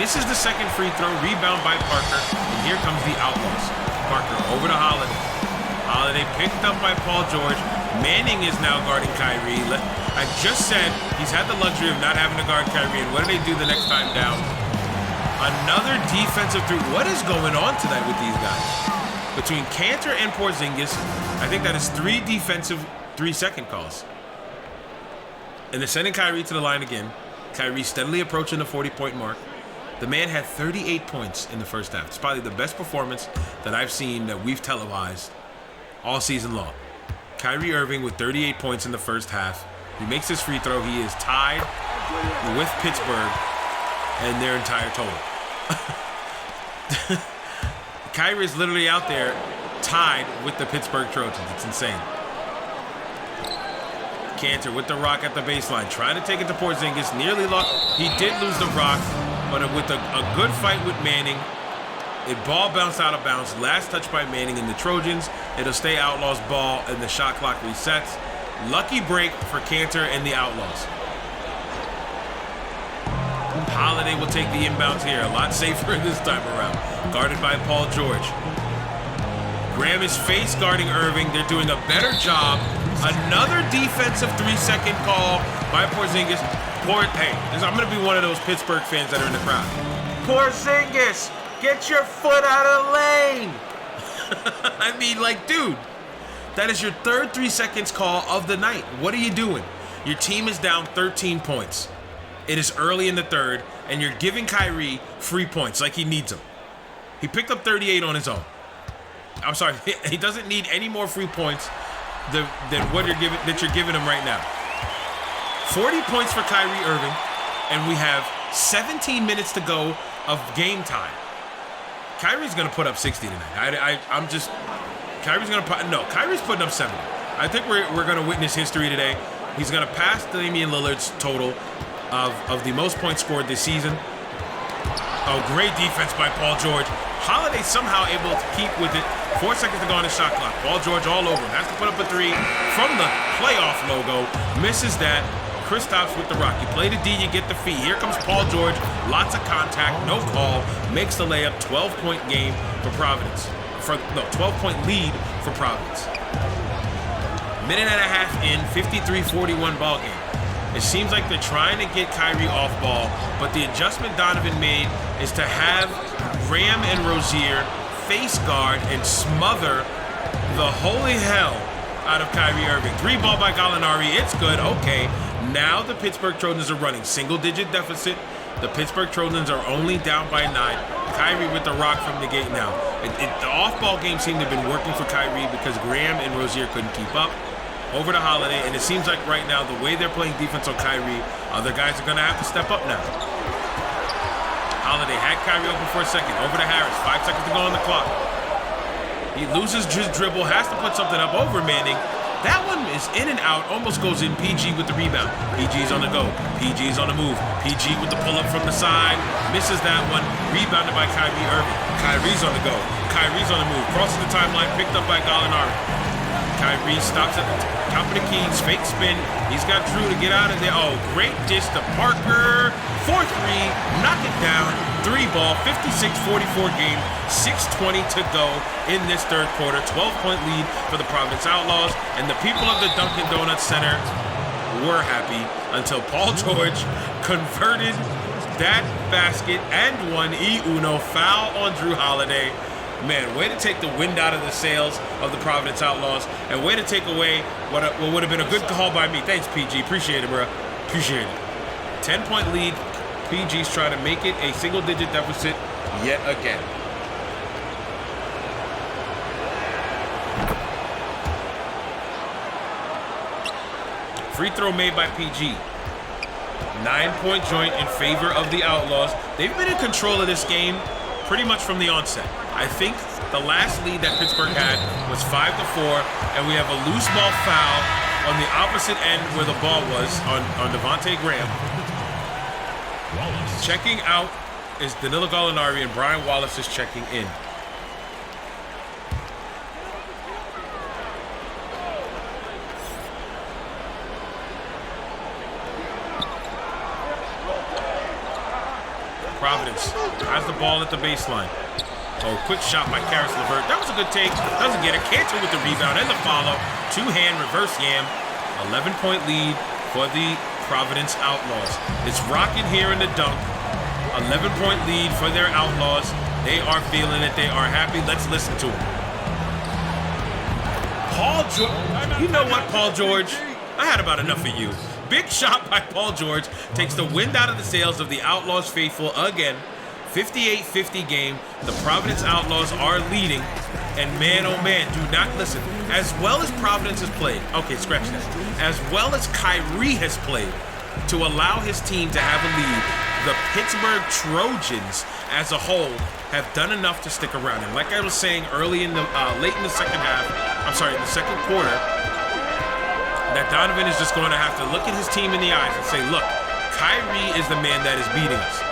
Misses the second free throw, rebound by Parker, and here comes the Outlaws. Parker over to Holiday. Holiday picked up by Paul George. Manning is now guarding Kyrie. I just said he's had the luxury of not having to guard Kyrie, and what do they do the next time down? Another defensive three. What is going on tonight with these guys? Between Cantor and Porzingis, I think that is 3 defensive 3-second calls. And they're sending Kyrie to the line again. Kyrie steadily approaching the 40-point mark. The man had 38 points in the first half. It's probably the best performance that I've seen that we've televised all season long. Kyrie Irving with 38 points in the first half. He makes his free throw. He is tied with Pittsburgh and their entire total. Kyrie is literally out there tied with the Pittsburgh Trojans. It's insane. Cantor with the rock at the baseline, trying to take it to Porzingis. Nearly lost. He did lose the rock, but with a good fight with Manning, a ball bounced out of bounds. Last touch by Manning and the Trojans. It'll stay Outlaws ball, and the shot clock resets. Lucky break for Cantor and the Outlaws. Holiday will take the inbounds here. A lot safer this time around. Guarded by Paul George. Graham is face guarding Irving. They're doing a better job. Another defensive 3-second call by Porzingis. Hey, I'm going to be one of those Pittsburgh fans that are in the crowd. Porzingis, get your foot out of the lane. I mean, like, dude, that is your third 3 seconds call of the night. What are you doing? Your team is down 13 points. It is early in the third, and you're giving Kyrie free points like he needs them. He picked up 38 on his own. I'm sorry, he doesn't need any more free points than what you're giving him right now. 40 points for Kyrie Irving, and we have 17 minutes to go of game time. Kyrie's going to put up 60 tonight. Kyrie's putting up 70. I think we're going to witness history today. He's going to pass Damian Lillard's total of the most points scored this season. Oh, great defense by Paul George. Holiday somehow able to keep with it. 4 seconds to go on the shot clock. Paul George all over him. Has to put up a three from the playoff logo. Misses that. Kristaps with the rock. You play the D, you get the fee. Here comes Paul George. Lots of contact, no call. Makes the layup. 12-point game for Providence. 12-point lead for Providence. Minute and a half in, 53-41 ball game. It seems like they're trying to get Kyrie off ball, but the adjustment Donovan made is to have Graham and Rozier face guard and smother the holy hell out of Kyrie Irving. 3-ball by Gallinari. It's good. Okay. Now the Pittsburgh Trojans are running single-digit deficit. The Pittsburgh Trojans are only down by 9. Kyrie with the rock from the gate now. The off-ball game seemed to have been working for Kyrie because Graham and Rozier couldn't keep up. Over to Holiday, and it seems like right now, the way they're playing defense on Kyrie, other guys are going to have to step up now. Holiday had Kyrie open for a second. Over to Harris. 5 seconds to go on the clock. He loses his dribble, has to put something up over Manning. That one is in and out, almost goes in. PG with the rebound. PG's on the go. PG's on the move. PG with the pull-up from the side. Misses that one. Rebounded by Kyrie Irving. Kyrie's on the go. Kyrie's on the move. Crosses the timeline, picked up by Gallinari. Kyrie stops at the top of the keys, fake spin. He's got Drew to get out of there. Oh, great dish to Parker. 4-3, knock it down. 3-ball, 56-44 game. 6:20 to go in this third quarter. 12-point lead for the Providence Outlaws. And the people of the Dunkin' Donuts Center were happy until Paul George converted that basket and won E-Uno. Foul on Drew Holiday. Man, way to take the wind out of the sails of the Providence Outlaws, and way to take away what would have been a good call by me. Thanks, PG. Appreciate it, bro. Appreciate it. 10-point lead. PG's trying to make it a single-digit deficit yet again. Free throw made by PG. 9-point joint in favor of the Outlaws. They've been in control of this game pretty much from the onset. I think the last lead that Pittsburgh had was 5-4, and we have a loose ball foul on the opposite end where the ball was on Devontae Graham. Checking out is Danilo Gallinari, and Brian Wallace is checking in. Providence has the ball at the baseline. Oh, quick shot by Karis LeVert. That was a good take. Doesn't get it. Cantor with the rebound and the follow. Two-hand reverse yam. 11-point lead for the Providence Outlaws. It's rocking here in the dunk. 11-point lead for their Outlaws. They are feeling it. They are happy. Let's listen to them. Paul George. You know what, Paul George? I had about enough of you. Big shot by Paul George. Takes the wind out of the sails of the Outlaws faithful again. 58-50 game. The Providence Outlaws are leading. And man, oh man, do not listen. As well as Providence has played, okay, scratch that. As well as Kyrie has played to allow his team to have a lead, the Pittsburgh Trojans as a whole have done enough to stick around. And like I was saying early in the, late in the second half, I'm sorry, in the second quarter, that Donovan is just going to have to look at his team in the eyes and say, look, Kyrie is the man that is beating us.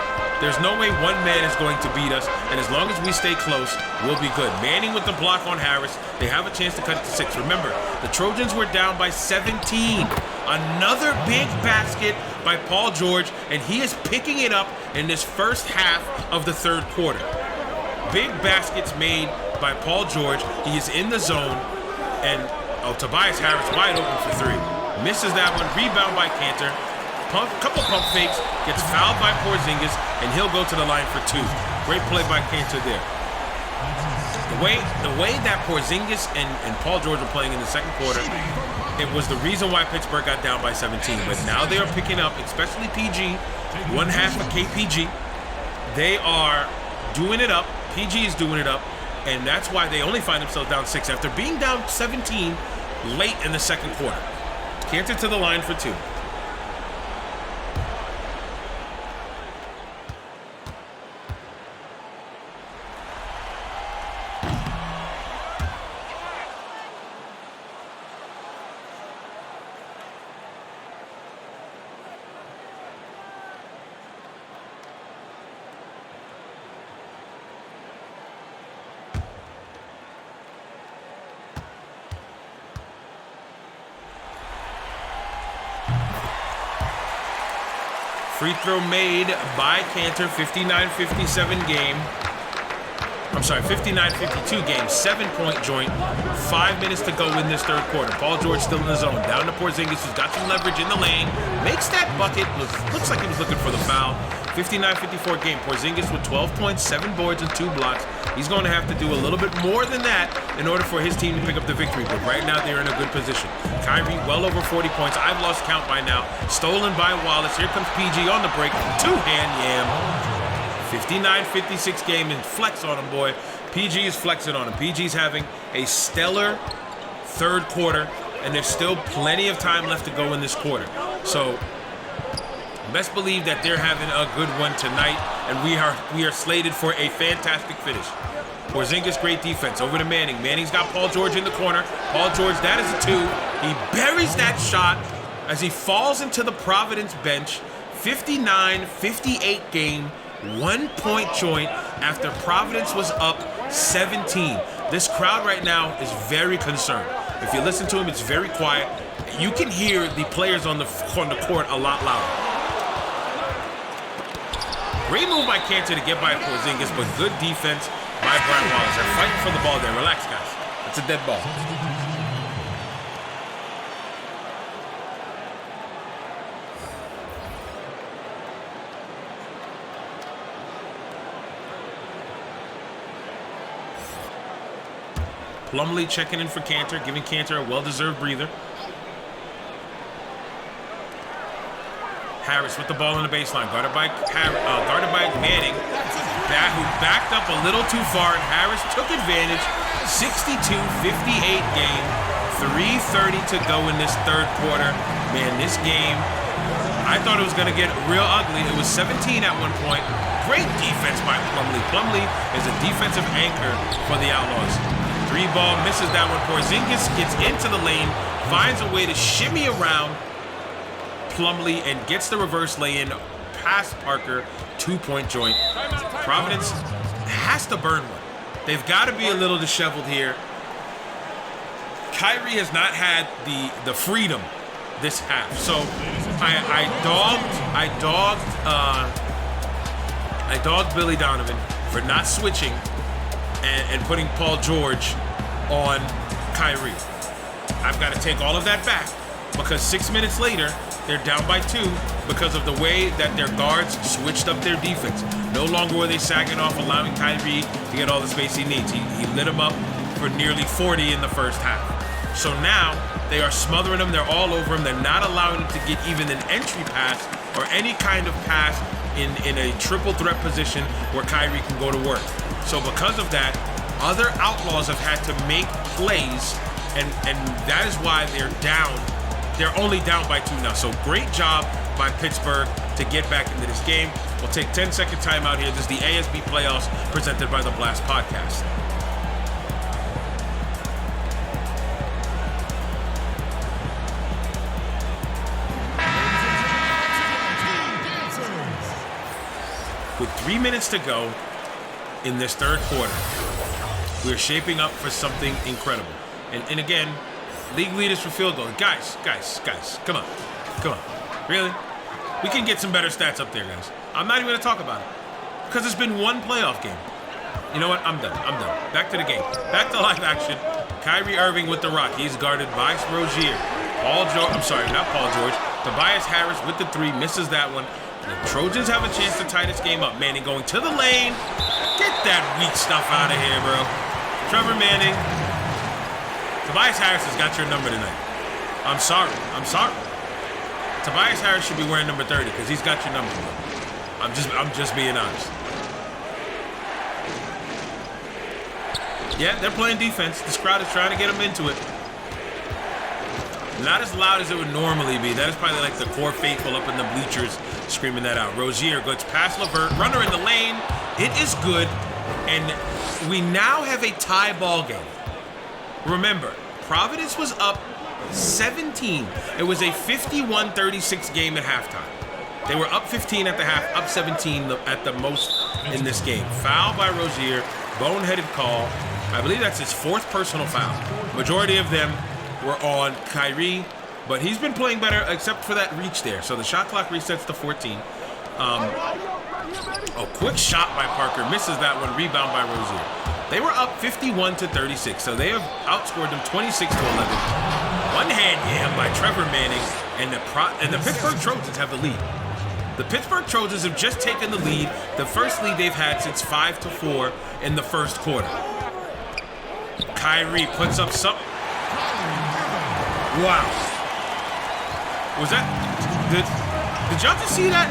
There's no way one man is going to beat us, and as long as we stay close, we'll be good. Manning with the block on Harris. They have a chance to cut it to 6. Remember, the Trojans were down by 17. Another big basket by Paul George, and he is picking it up in this first half of the third quarter. Big baskets made by Paul George. He is in the zone, and Tobias Harris wide open for 3. Misses that one. Rebound by Cantor. Couple pump fakes, gets fouled by Porzingis, and he'll go to the line for 2. Great play by Cantor there. The way that Porzingis and Paul George were playing in the second quarter, it was the reason why Pittsburgh got down by 17. But now they are picking up, especially PG, one half of KPG. They are doing it up. PG is doing it up, and that's why they only find themselves down 6 after being down 17 late in the second quarter. Cantor to the line for 2. Free throw made by Cantor, 59-57 game. I'm sorry, 59-52 game, 7-point joint. 5 minutes to go in this third quarter. Paul George still in the zone. Down to Porzingis, who's got some leverage in the lane. Makes that bucket. Looks like he was looking for the foul. 59-54 game. Porzingis with 12 points, 7 boards, and 2 blocks. He's going to have to do a little bit more than that in order for his team to pick up the victory. But right now, they're in a good position. Kyrie, well over 40 points. I've lost count by now. Stolen by Wallace. Here comes PG on the break. 2-hand yam. 59-56 game, and flex on him, boy. PG is flexing on him. PG's having a stellar third quarter, and there's still plenty of time left to go in this quarter. So best believe that they're having a good one tonight, and we are slated for a fantastic finish. Porzingis, great defense. Over to Manning. Manning's got Paul George in the corner. Paul George, that is a 2. He buries that shot as he falls into the Providence bench. 59-58 game. 1-point joint after Providence was up 17. This crowd right now is very concerned. If you listen to him, it's very quiet. You can hear the players on the court a lot louder. Great move by Cantor to get by Porzingis, but good defense by Brian Wallace. They're fighting for the ball there. Relax, guys. It's a dead ball. Plumlee checking in for Cantor, giving Cantor a well-deserved breather. Harris with the ball on the baseline, guarded by Manning, who backed up a little too far, and Harris took advantage. 62-58 game, 3:30 to go in this third quarter. Man, this game, I thought it was going to get real ugly. It was 17 at one point. Great defense by Plumlee. Plumlee is a defensive anchor for the Outlaws. 3-ball, misses that one. Porzingis gets into the lane, finds a way to shimmy around Plumlee and gets the reverse lay-in past Parker. 2-point joint. Providence has to burn one. They've got to be a little disheveled here. Kyrie has not had the freedom this half. So I dogged Billy Donovan for not switching and putting Paul George on Kyrie. I've got to take all of that back because 6 minutes later, they're down by 2 because of the way that their guards switched up their defense. No longer were they sagging off, allowing Kyrie to get all the space he needs. He lit him up for nearly 40 in the first half. So now they are smothering him. They're all over him. They're not allowing him to get even an entry pass or any kind of pass in a triple threat position where Kyrie can go to work. So because of that, other Outlaws have had to make plays, and that is why they're down. They're only down by 2 now. So great job by Pittsburgh to get back into this game. We'll take 10-second timeout here. This is the ASB playoffs presented by the Blast Podcast. with 3 minutes to go in this third quarter. We're shaping up for something incredible. And again, league leaders for field goal. Guys, come on. Really? We can get some better stats up there, guys. I'm not even going to talk about it because it's been one playoff game. You know what? I'm done. Back to the game. Back to live action. Kyrie Irving with the rock. He's guarded by Rozier. Not Paul George. Tobias Harris with the three. Misses that one. The Trojans have a chance to tie this game up. Manning going to the lane. Get that weak stuff out of here, bro. Trevor Manning. Tobias Harris has got your number tonight. I'm sorry. Tobias Harris should be wearing number 30 because he's got your number, bro. I'm just being honest. Yeah, they're playing defense. This crowd is trying to get them into it. Not as loud as it would normally be. That is probably like the core faithful up in the bleachers screaming that out. Rozier gets past LeVert. Runner in the lane. It is good. And we now have a tie ball game. Remember, Providence was up 17. It was a 51-36 game at halftime. They were up 15 at the half, up 17 at the most in this game. Foul by Rozier. Boneheaded call. I believe that's his fourth personal foul. Majority of them were on Kyrie, but he's been playing better except for that reach there. So the shot clock resets to 14. Quick shot by Parker. Misses that one. Rebound by Rozier. They were up 51-36, so they have outscored them 26-11. One hand jam by Trevor Manning, and the Pittsburgh Trojans have the lead. The Pittsburgh Trojans have just taken the lead, the first lead they've had since 5-4 in the first quarter. Kyrie puts up something. Wow. Was that... Did y'all just see that?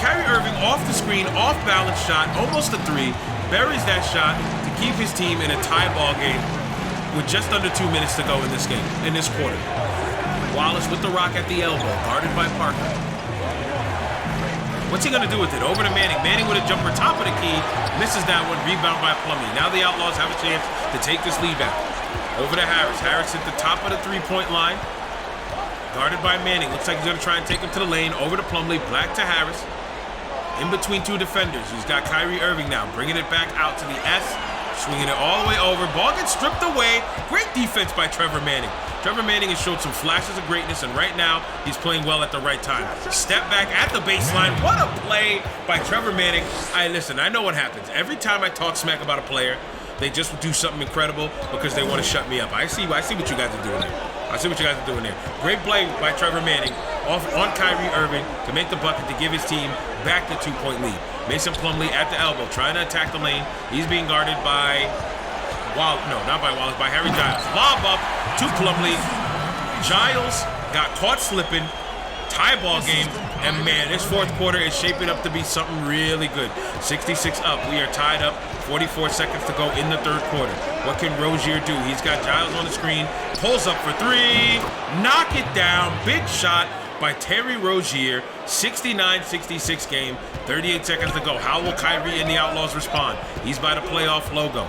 Kyrie Irving off the screen, off-balance shot, almost a three, buries that shot to keep his team in a tie ball game with just under 2 minutes to go in this game, in this quarter. Wallace with the rock at the elbow, guarded by Parker. What's he going to do with it? Over to Manning. Manning with a jumper, top of the key. Misses that one. Rebound by Plumlee. Now the Outlaws have a chance to take this lead back. Over to Harris. Harris hit the top of the three-point line. Guarded by Manning. Looks like he's going to try and take him to the lane. Over to Plumlee. Back to Harris. In between two defenders. He's got Kyrie Irving now. Bringing it back out to the S. Swinging it all the way over. Ball gets stripped away. Great defense by Trevor Manning. Trevor Manning has showed some flashes of greatness, and right now, he's playing well at the right time. Step back at the baseline. What a play by Trevor Manning. Listen, I know what happens. Every time I talk smack about a player, they just do something incredible because they want to shut me up. I see what you guys are doing there. Great play by Trevor Manning on Kyrie Irving to make the bucket to give his team back the 2-point lead. Mason Plumlee at the elbow, trying to attack the lane. He's being guarded by... not by Wallace, by Harry Giles. Lob up to Plumlee. Giles got caught slipping. Tie ball game. And man, this fourth quarter is shaping up to be something really good. 66 up. We are tied up. 44 seconds to go in the third quarter. What can Rozier do? He's got Giles on the screen. Pulls up for three. Knock it down. Big shot by Terry Rozier. 69-66 game. 38 seconds to go. How will Kyrie and the Outlaws respond? He's by the playoff logo.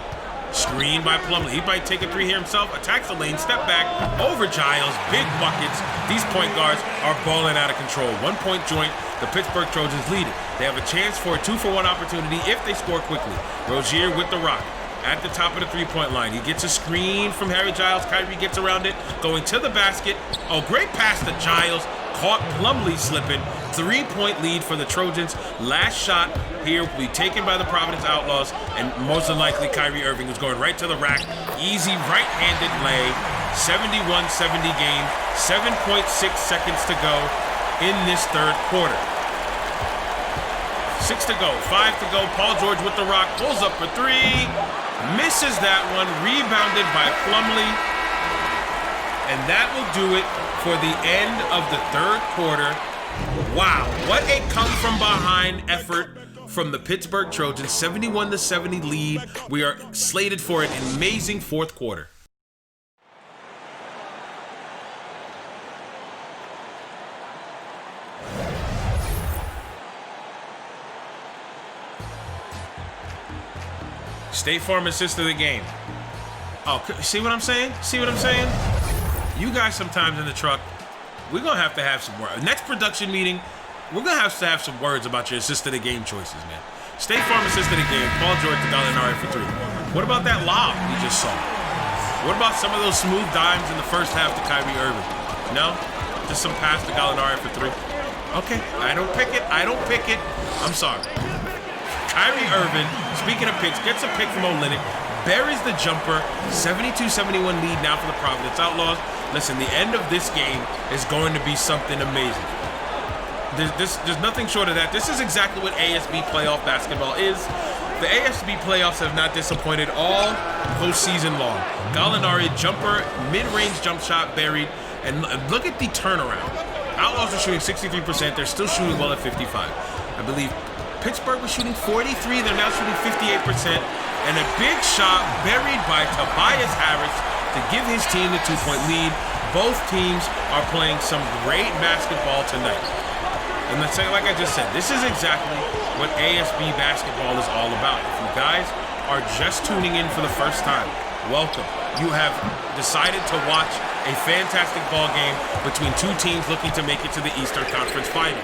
Screen by Plumlee. He might take a three here himself. Attacks the lane. Step back. Over Giles. Big buckets. These point guards are balling out of control. 1 point joint. The Pittsburgh Trojans lead it. They have a chance for a 2-for-1 opportunity if they score quickly. Rozier with the rock. At the top of the three-point line. He gets a screen from Harry Giles. Kyrie gets around it. Going to the basket. Oh, great pass to Giles. Caught Plumlee slipping. 3-point lead for the Trojans. Last shot here will be taken by the Providence Outlaws, and most than likely Kyrie Irving is going right to the rack. Easy right-handed lay. 71-70 game. 7.6 seconds to go in this third quarter. 6 to go. 5 to go. Paul George with the rock. Pulls up for three. Misses that one. Rebounded by Plumlee. And that will do it for the end of the third quarter. Wow, what a come-from-behind effort from the Pittsburgh Trojans. 71-70 lead. We are slated for an amazing fourth quarter. State Farm assist of the game. Oh, see what I'm saying? You guys sometimes in the truck, we're going to have some more. Next production meeting, we're going to have some words about your assist of the game choices, man. State Farm assist of the game, Paul George to Gallinari for 3. What about that lob we just saw? What about some of those smooth dimes in the first half to Kyrie Irving? No? Just some pass to Gallinari for 3. Okay, I don't pick it. I'm sorry. Kyrie Irving, speaking of picks, gets a pick from Olynyk, buries the jumper, 72-71 lead now for the Providence Outlaws. Listen, the end of this game is going to be something amazing. There's nothing short of that. This is exactly what ASB playoff basketball is. The ASB playoffs have not disappointed all postseason long. Gallinari, jumper, mid-range jump shot buried, and look at the turnaround. Outlaws are shooting 63%. They're still shooting well at 55. I believe Pittsburgh was shooting 43. They're now shooting 58%. And a big shot buried by Tobias Harris to give his team the 2-point lead. Both teams are playing some great basketball tonight. And let's say, like I just said, this is exactly what ASB basketball is all about. If you guys are just tuning in for the first time, welcome. You have decided to watch a fantastic ball game between two teams looking to make it to the Eastern Conference Finals.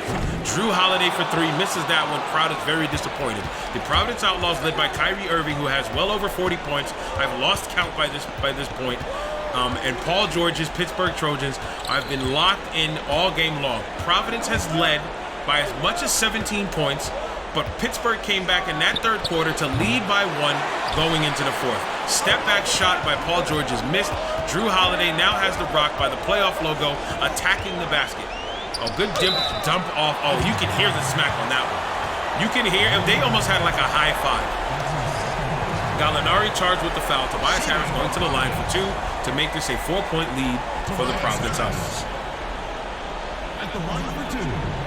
Drew Holiday for 3 misses that one. Crowd is very disappointed. The Providence Outlaws, led by Kyrie Irving, who has well over 40 points. I've lost count by this point. And Paul George's Pittsburgh Trojans have been locked in all game long. Providence has led by as much as 17 points, but Pittsburgh came back in that third quarter to lead by 1 going into the fourth. Step back shot by Paul George is missed. Drew Holiday now has the rock by the playoff logo, attacking the basket. Oh, good dump off. Oh, you can hear the smack on that one. You can hear, they almost had like a high five. Gallinari charged with the foul. Tobias Harris going to the line for 2 to make this a 4-point lead for the Providence Outlaws.
At the line for 2.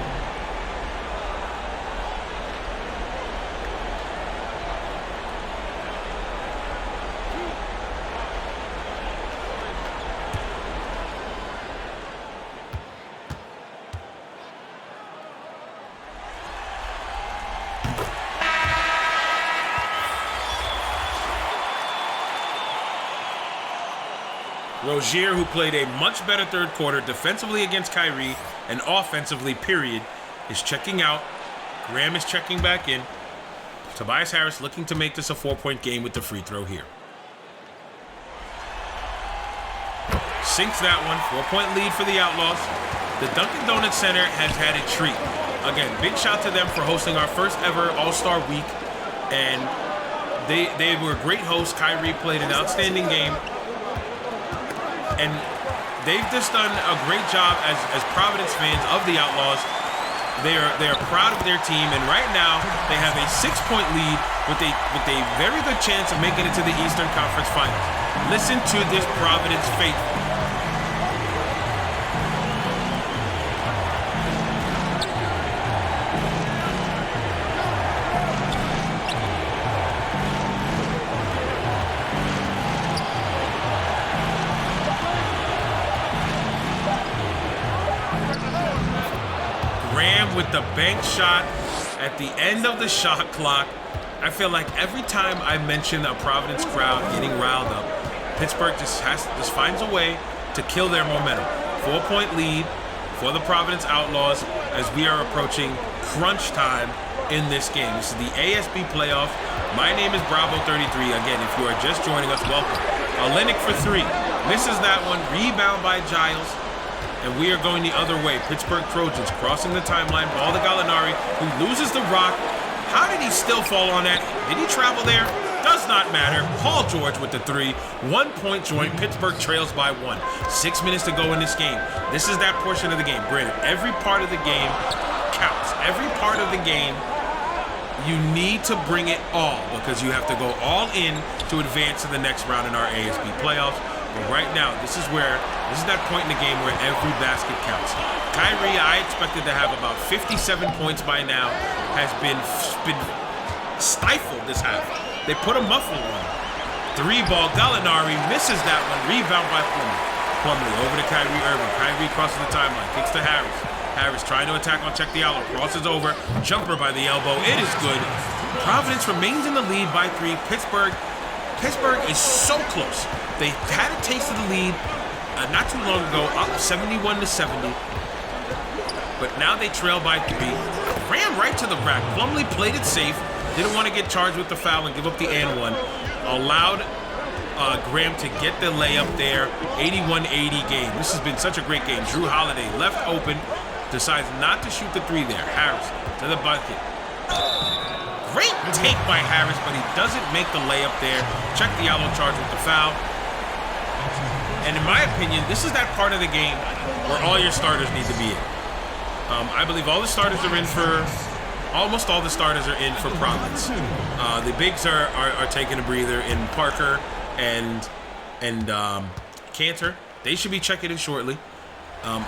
Rozier, who played a much better third quarter defensively against Kyrie and offensively, period, is checking out. Graham is checking back in. Tobias Harris looking to make this a 4-point game with the free throw here. Sinks that one. 4-point lead for the Outlaws. The Dunkin' Donuts Center has had a treat. Again, big shout to them for hosting our first ever All-Star Week. And they were great hosts. Kyrie played an outstanding game. And they've just done a great job as Providence fans of the Outlaws. They are proud of their team, and right now they have a 6-point lead with a very good chance of making it to the Eastern Conference Finals. Listen to this Providence faithful. With the bank shot at the end of the shot clock. I feel like every time I mention a Providence crowd getting riled up, Pittsburgh just finds a way to kill their momentum. 4-point lead for the Providence Outlaws as we are approaching crunch time in this game. This is the ASB playoff. My name is Bravo33. Again, if you are just joining us, welcome. Olynyk for 3. Misses that one. Rebound by Giles. And we are going the other way. Pittsburgh Trojans crossing the timeline. Ball to Gallinari, who loses the rock. How did he still fall on that? Did he travel there? Does not matter. Paul George with the 3. 1-point joint. Pittsburgh trails by 1. 6 minutes to go in this game. This is that portion of the game. Granted, every part of the game counts. Every part of the game, you need to bring it all because you have to go all in to advance to the next round in our ASB playoffs. But right now, this is that point in the game where every basket counts. Kyrie, I expected to have about 57 points by now, has been stifled this half. They put a muffler on. 3-ball, Gallinari misses that one. Rebound by Plumlee over to Kyrie Irving. Kyrie crosses the timeline, kicks to Harris. Harris trying to attack on check the outlet, crosses over, jumper by the elbow. It is good. Providence remains in the lead by 3. Pittsburgh is so close. They had a taste of the lead not too long ago, up 71-70. but now they trail by 3. Ran right to the rack. Plumlee played it safe. Didn't want to get charged with the foul and give up the and one. Allowed Graham to get the layup there. 81-80 game. This has been such a great game. Drew Holiday left open. Decides not to shoot the 3 there. Harris to the bucket. Great take by Harris, but he doesn't make the layup there. Check the yellow charge with the foul. And in my opinion, this is that part of the game where all your starters need to be in. I believe all the starters are in for, almost all the starters are in for Providence. The bigs are taking a breather in Parker and Cantor. They should be checking in shortly.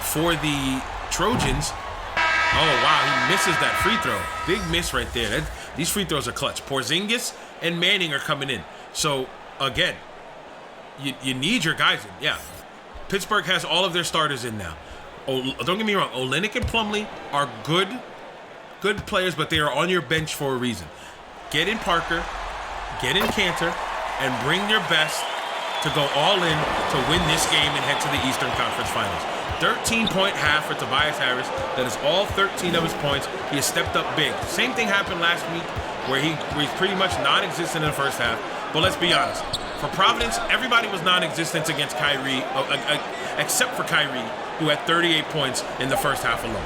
For the Trojans, oh wow, he misses that free throw. Big miss right there. These free throws are clutch. Porzingis and Manning are coming in. So again, you need your guys in. Yeah, Pittsburgh has all of their starters in now. Don't get me wrong, Olynyk and Plumlee are good players, but they are on your bench for a reason. Get in Parker, get in Cantor, and bring your best to go all in to win this game and head to the Eastern Conference Finals. 13-point half for Tobias Harris. That is all 13 of his points. He has stepped up big. Same thing happened last week where he's pretty much non-existent in the first half. But let's be honest. For Providence, everybody was non-existent against Kyrie, except for Kyrie, who had 38 points in the first half alone.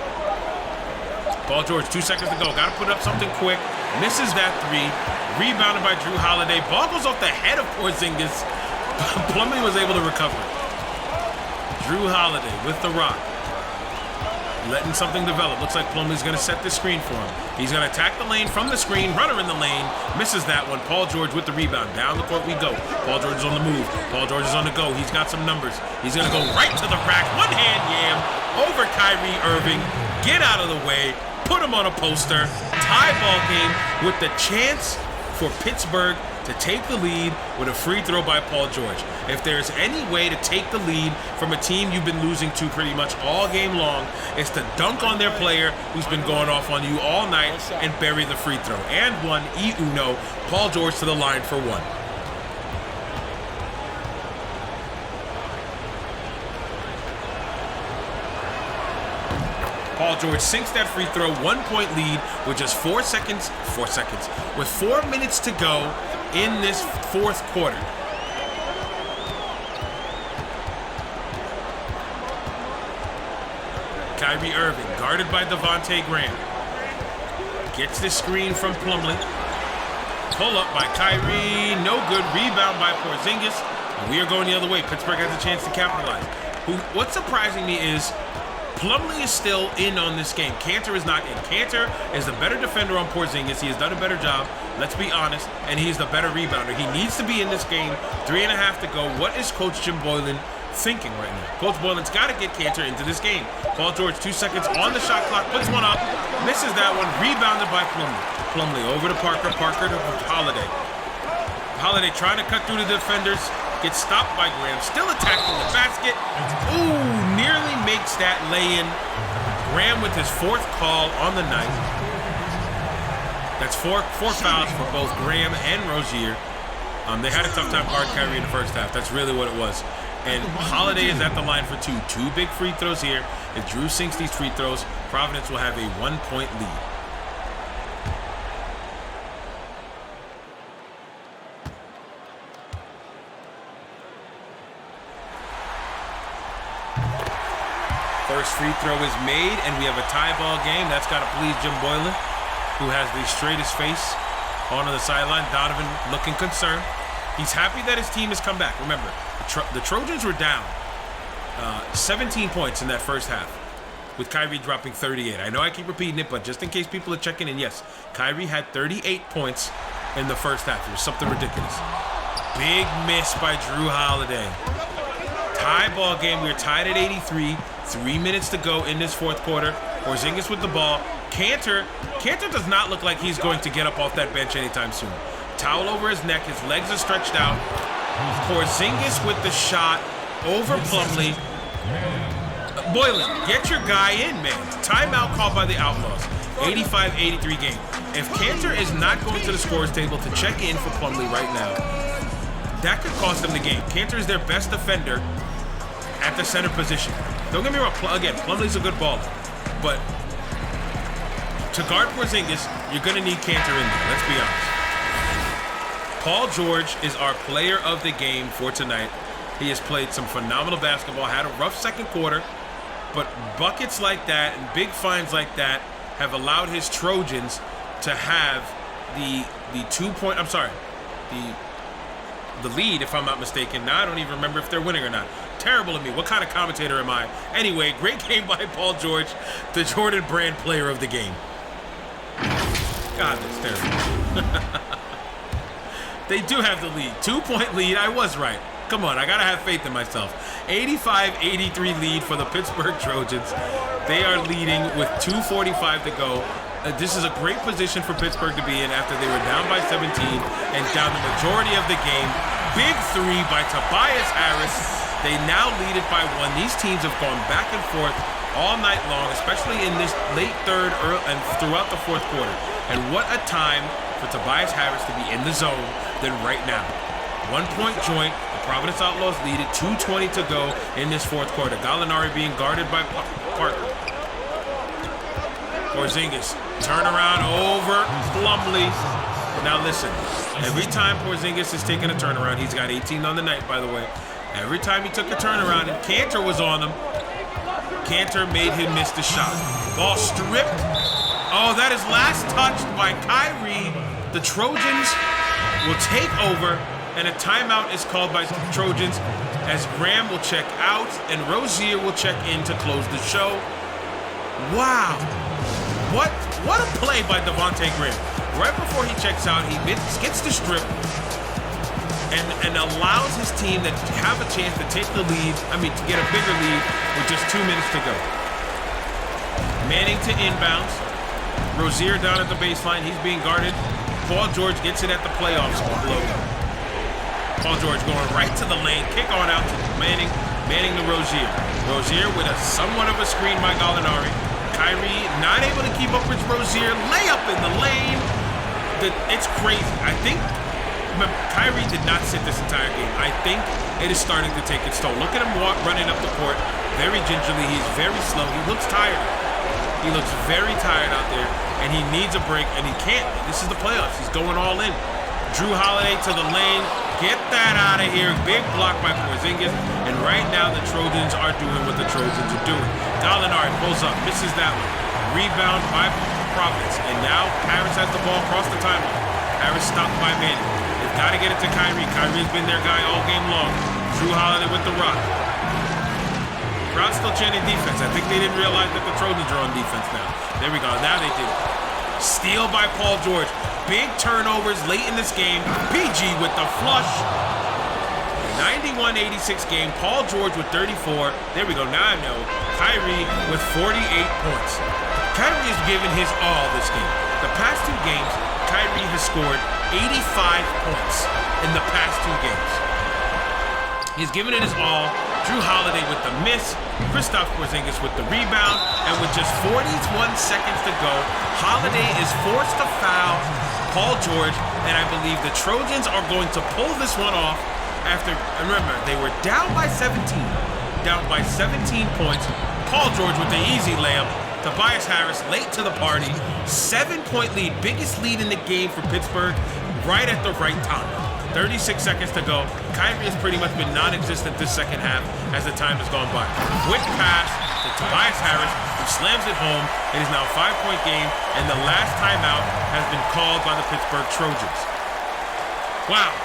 Paul George, 2 seconds to go. Got to put up something quick. Misses that 3. Rebounded by Drew Holiday. Ball goes off the head of Porzingis. Plumlee was able to recover. Drew Holiday with the rock. Letting something develop. Looks like Plumlee's going to set the screen for him. He's going to attack the lane from the screen. Runner in the lane. Misses that one. Paul George with the rebound. Down the court we go. Paul George is on the move. Paul George is on the go. He's got some numbers. He's going to go right to the rack. One hand yam over Kyrie Irving. Get out of the way. Put him on a poster. Tie ball game with the chance for Pittsburgh to take the lead with a free throw by Paul George. If there's any way to take the lead from a team you've been losing to pretty much all game long, it's to dunk on their player who's been going off on you all night and bury the free throw. And one, Uno, Paul George to the line for 1. Paul George sinks that free throw, 1-point lead with just 4 minutes to go in this fourth quarter. Kyrie Irving, guarded by Devontae Graham. Gets the screen from Plumlee. Pull up by Kyrie, no good. Rebound by Porzingis. And we are going the other way. Pittsburgh has a chance to capitalize. What's surprising me is Plumlee is still in on this game. Cantor is not in. Cantor is the better defender on Porzingis. He has done a better job, let's be honest, and he's the better rebounder. He needs to be in this game. 3.5 to go. What is Coach Jim Boylan thinking right now? Coach Boylan's got to get Cantor into this game. Paul George, 2 seconds on the shot clock, puts one up, misses that one, rebounded by Plumlee. Plumlee over to Parker, Parker to Holiday. Holiday trying to cut through the defenders, gets stopped by Graham, still attacking the basket. Ooh, nearly makes that lay-in. Graham with his 4th call on the night. That's four fouls for both Graham and Rozier. They had a tough time guarding Kyrie in the first half. That's really what it was. And Holiday is at the line for 2. 2 big free throws here. If Drew sinks these free throws, Providence will have a 1-point lead. First free throw is made, and we have a tie ball game. That's got to please Jim Boylan, who has the straightest face on the sideline. Donovan looking concerned. He's happy that his team has come back. Remember, the Trojans were down 17 points in that first half, with Kyrie dropping 38. I know I keep repeating it, but just in case people are checking in, yes, Kyrie had 38 points in the first half. It was something ridiculous. Big miss by Drew Holiday. Tie ball game. We're tied at 83. 3 minutes to go in this fourth quarter. Porzingis with the ball. Cantor does not look like he's going to get up off that bench anytime soon. Towel over his neck. His legs are stretched out. Porzingis with the shot over Plumlee. Boylan, get your guy in, man. Timeout called by the Outlaws. 85-83 game. If Cantor is not going to the scorer's table to check in for Plumlee right now, that could cost them the game. Cantor is their best defender at the center position. Don't get me wrong, again, Plumlee's a good baller. but to guard Porzingis, you're going to need Kanter in there. Let's be honest. Paul George is our player of the game for tonight. He has played some phenomenal basketball, had a rough second quarter, but buckets like that and big finds like that have allowed his Trojans to have the lead, if I'm not mistaken. Now I don't even remember if they're winning or not. Terrible of me. What kind of commentator am I? Anyway, great game by Paul George, the Jordan Brand player of the game. God, that's terrible. They do have the lead. 2-point lead. I was right. Come on, I gotta have faith in myself. 85-83 lead for the Pittsburgh Trojans. They are leading with 2:45 to go. This is a great position for Pittsburgh to be in after they were down by 17 and down the majority of the game. Big three by Tobias Harris. They now lead it by 1. These teams have gone back and forth all night long, especially in this late third and throughout the fourth quarter. And what a time for Tobias Harris to be in the zone than right now. 1-point joint. The Providence Outlaws lead it. 2:20 to go in this fourth quarter. Gallinari being guarded by Parker. Porzingis, turnaround over Plumlee. Now listen, every time Porzingis is taking a turnaround, he's got 18 on the night, by the way. Every time he took a turnaround and Kanter was on him, Kanter made him miss the shot. Ball stripped. Oh, that is last touched by Kyrie. The Trojans will take over, and a timeout is called by the Trojans as Graham will check out and Rozier will check in to close the show. Wow. What a play by Devontae Graham. Right before he checks out, he gets the strip and allows his team to have a chance to take the lead, to get a bigger lead with just 2 minutes to go. Manning to inbounds. Rozier down at the baseline. He's being guarded. Paul George gets it at the playoffs logo. Paul George going right to the lane. Kick on out to Manning. Manning to Rozier. Rozier with a somewhat of a screen by Gallinari. Kyrie not able to keep up with Rozier. Layup in the lane. It's crazy. I think Kyrie did not sit this entire game. I think it is starting to take its toll. Look at him running up the court very gingerly. He's very slow. He looks tired. He looks very tired out there, and he needs a break, and he can't. This is the playoffs. He's going all in. Drew Holiday to the lane. Get that out of here. Big block by Porzingis. And right now the Trojans are doing what the Trojans are doing. Gallinari pulls up, misses that one. Rebound by Providence. And now Harris has the ball across the timeline. Harris stopped by Manning. They've got to get it to Kyrie. Kyrie's been their guy all game long. Drew Holiday with the rock. Crowd still chanting defense. I think they didn't realize that the Trojans are on defense now. There we go. Now they do. Steal by Paul George. Big turnovers late in this game. PG with the flush. 91-86 game. Paul George with 34. There we go. Now I know. Kyrie with 48 points. Kyrie has given his all this game. The past 2 games, Kyrie has scored 85 points in the past 2 games. He's given it his all. Drew Holiday with the miss. Kristaps Porzingis with the rebound. And with just 41 seconds to go, Holiday is forced to foul Paul George. And I believe the Trojans are going to pull this one off after, remember, they were down by 17. Down by 17 points. Paul George with the easy layup. Tobias Harris late to the party. 7-point lead. Biggest lead in the game for Pittsburgh right at the right time. 36 seconds to go. Kyrie has pretty much been non-existent this second half as the time has gone by. Quick pass to Tobias Harris, who slams it home. It is now a 5-point game, and the last timeout has been called by the Pittsburgh Trojans. Wow.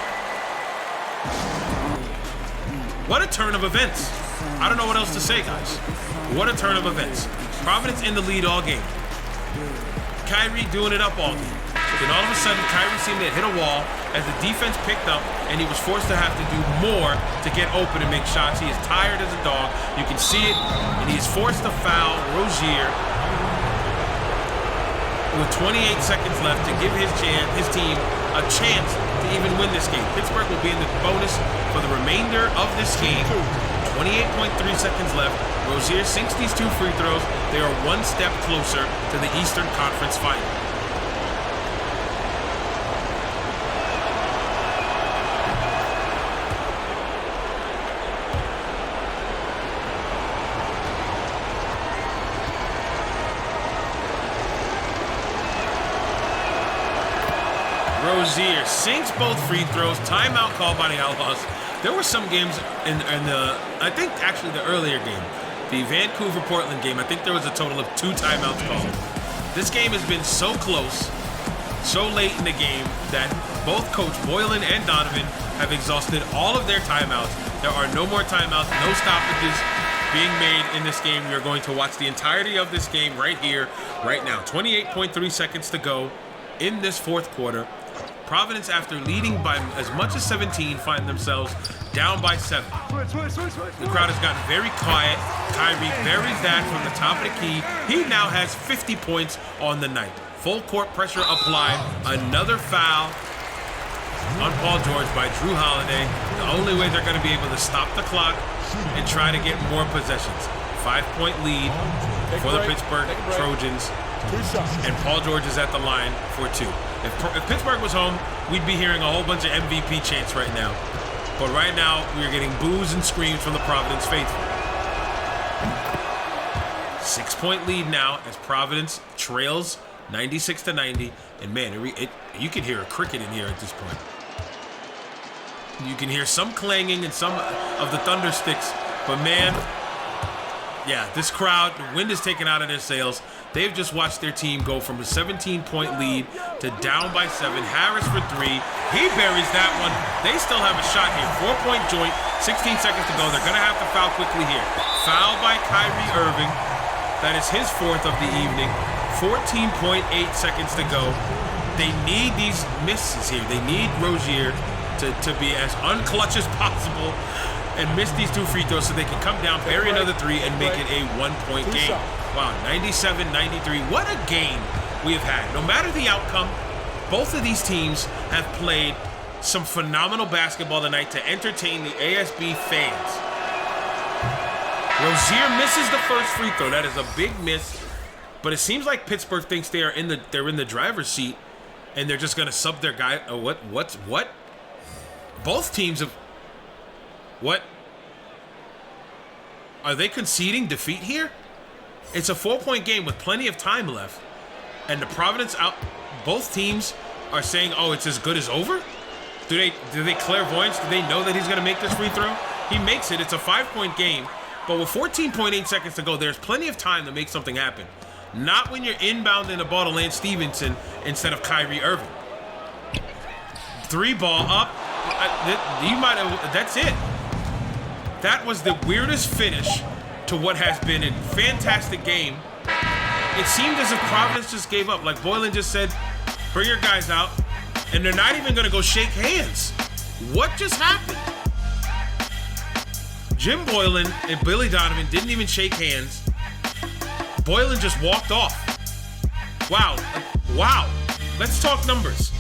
What a turn of events. I don't know what else to say, guys. What a turn of events. Providence in the lead all game. Kyrie doing it up all game. Then all of a sudden, Kyrie seemed to hit a wall as the defense picked up, and he was forced to have to do more to get open and make shots. He is tired as a dog. You can see it, and he is forced to foul Rozier with 28 seconds left to give his team a chance to even win this game. Pittsburgh will be in the bonus for the remainder of this game. 28.3 seconds left. Rozier sinks these 2 free throws. They are 1 step closer to the Eastern Conference Final. Rozier sinks both free throws. Timeout called by the Outlaws. There were some games in the, I think actually the earlier game, the Vancouver-Portland game, I think there was a total of 2 timeouts called. This game has been so close, so late in the game, that both Coach Boylan and Donovan have exhausted all of their timeouts. There are no more timeouts, no stoppages being made in this game. We are going to watch the entirety of this game right here, right now. 28.3 seconds to go in this fourth quarter. Providence, after leading by as much as 17, find themselves down by 7. The crowd has gotten very quiet. Kyrie buries that from the top of the key. He now has 50 points on the night. Full court pressure applied. Another foul on Paul George by Drew Holiday. The only way they're going to be able to stop the clock and try to get more possessions. 5-point lead for the Pittsburgh Trojans. And Paul George is at the line for 2. If Pittsburgh was home, we'd be hearing a whole bunch of MVP chants right now. But right now, we're getting boos and screams from the Providence faithful. 6-point lead now as Providence trails 96-90. And man, you can hear a cricket in here at this point. You can hear some clanging and some of the thunder sticks. But man, yeah, this crowd, the wind is taken out of their sails. They've just watched their team go from a 17-point lead to down by 7. Harris for 3. He buries that one. They still have a shot here. 4-point joint, 16 seconds to go. They're going to have to foul quickly here. Foul by Kyrie Irving. That is his 4th of the evening. 14.8 seconds to go. They need these misses here. They need Rozier to be as unclutch as possible and miss these 2 free throws so they can come down, bury another 3, and make it a 1-point game. Wow, 97-93. What a game we have had. No matter the outcome, both of these teams have played some phenomenal basketball tonight to entertain the ASB fans. Rozier misses the first free throw. That is a big miss. But it seems like Pittsburgh thinks they're in the driver's seat, and they're just gonna sub their guy. Oh, what? Both teams have. What? Are they conceding defeat here? It's a 4-point game with plenty of time left, and the Providence out. Both teams are saying, "Oh, it's as good as over." Do they clairvoyance? Do they know that he's gonna make this free throw? He makes it. It's a 5-point game, but with 14.8 seconds to go, there's plenty of time to make something happen. Not when you're inbound in the ball to Lance Stevenson instead of Kyrie Irving. 3 ball up. You might have. That's it. That was the weirdest finish to what has been a fantastic game. It seemed as if Providence just gave up. Like Boylan just said, bring your guys out. And they're not even going to go shake hands. What just happened? Jim Boylan and Billy Donovan didn't even shake hands. Boylan just walked off. Wow. Let's talk numbers.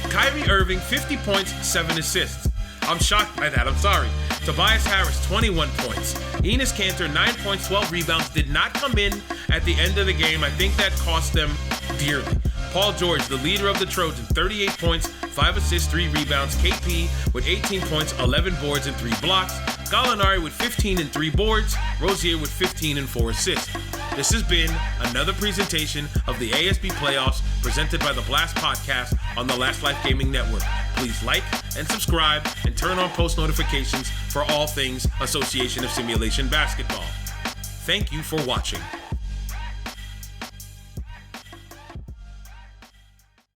Kyrie Irving, 50 points, 7 assists. I'm shocked by that. I'm sorry. Tobias Harris, 21 points. Enes Kanter, 9 points, 12 rebounds. Did not come in at the end of the game. I think that cost them dearly. Paul George, the leader of the Trojans, 38 points, 5 assists, 3 rebounds. KP with 18 points, 11 boards, and 3 blocks. Gallinari with 15 and 3 boards. Rozier with 15 and 4 assists. This has been another presentation of the ASB Playoffs presented by the Blast Podcast on the Last Life Gaming Network. Please like and subscribe and turn on post notifications for all things Association of Simulation Basketball. Thank you for watching.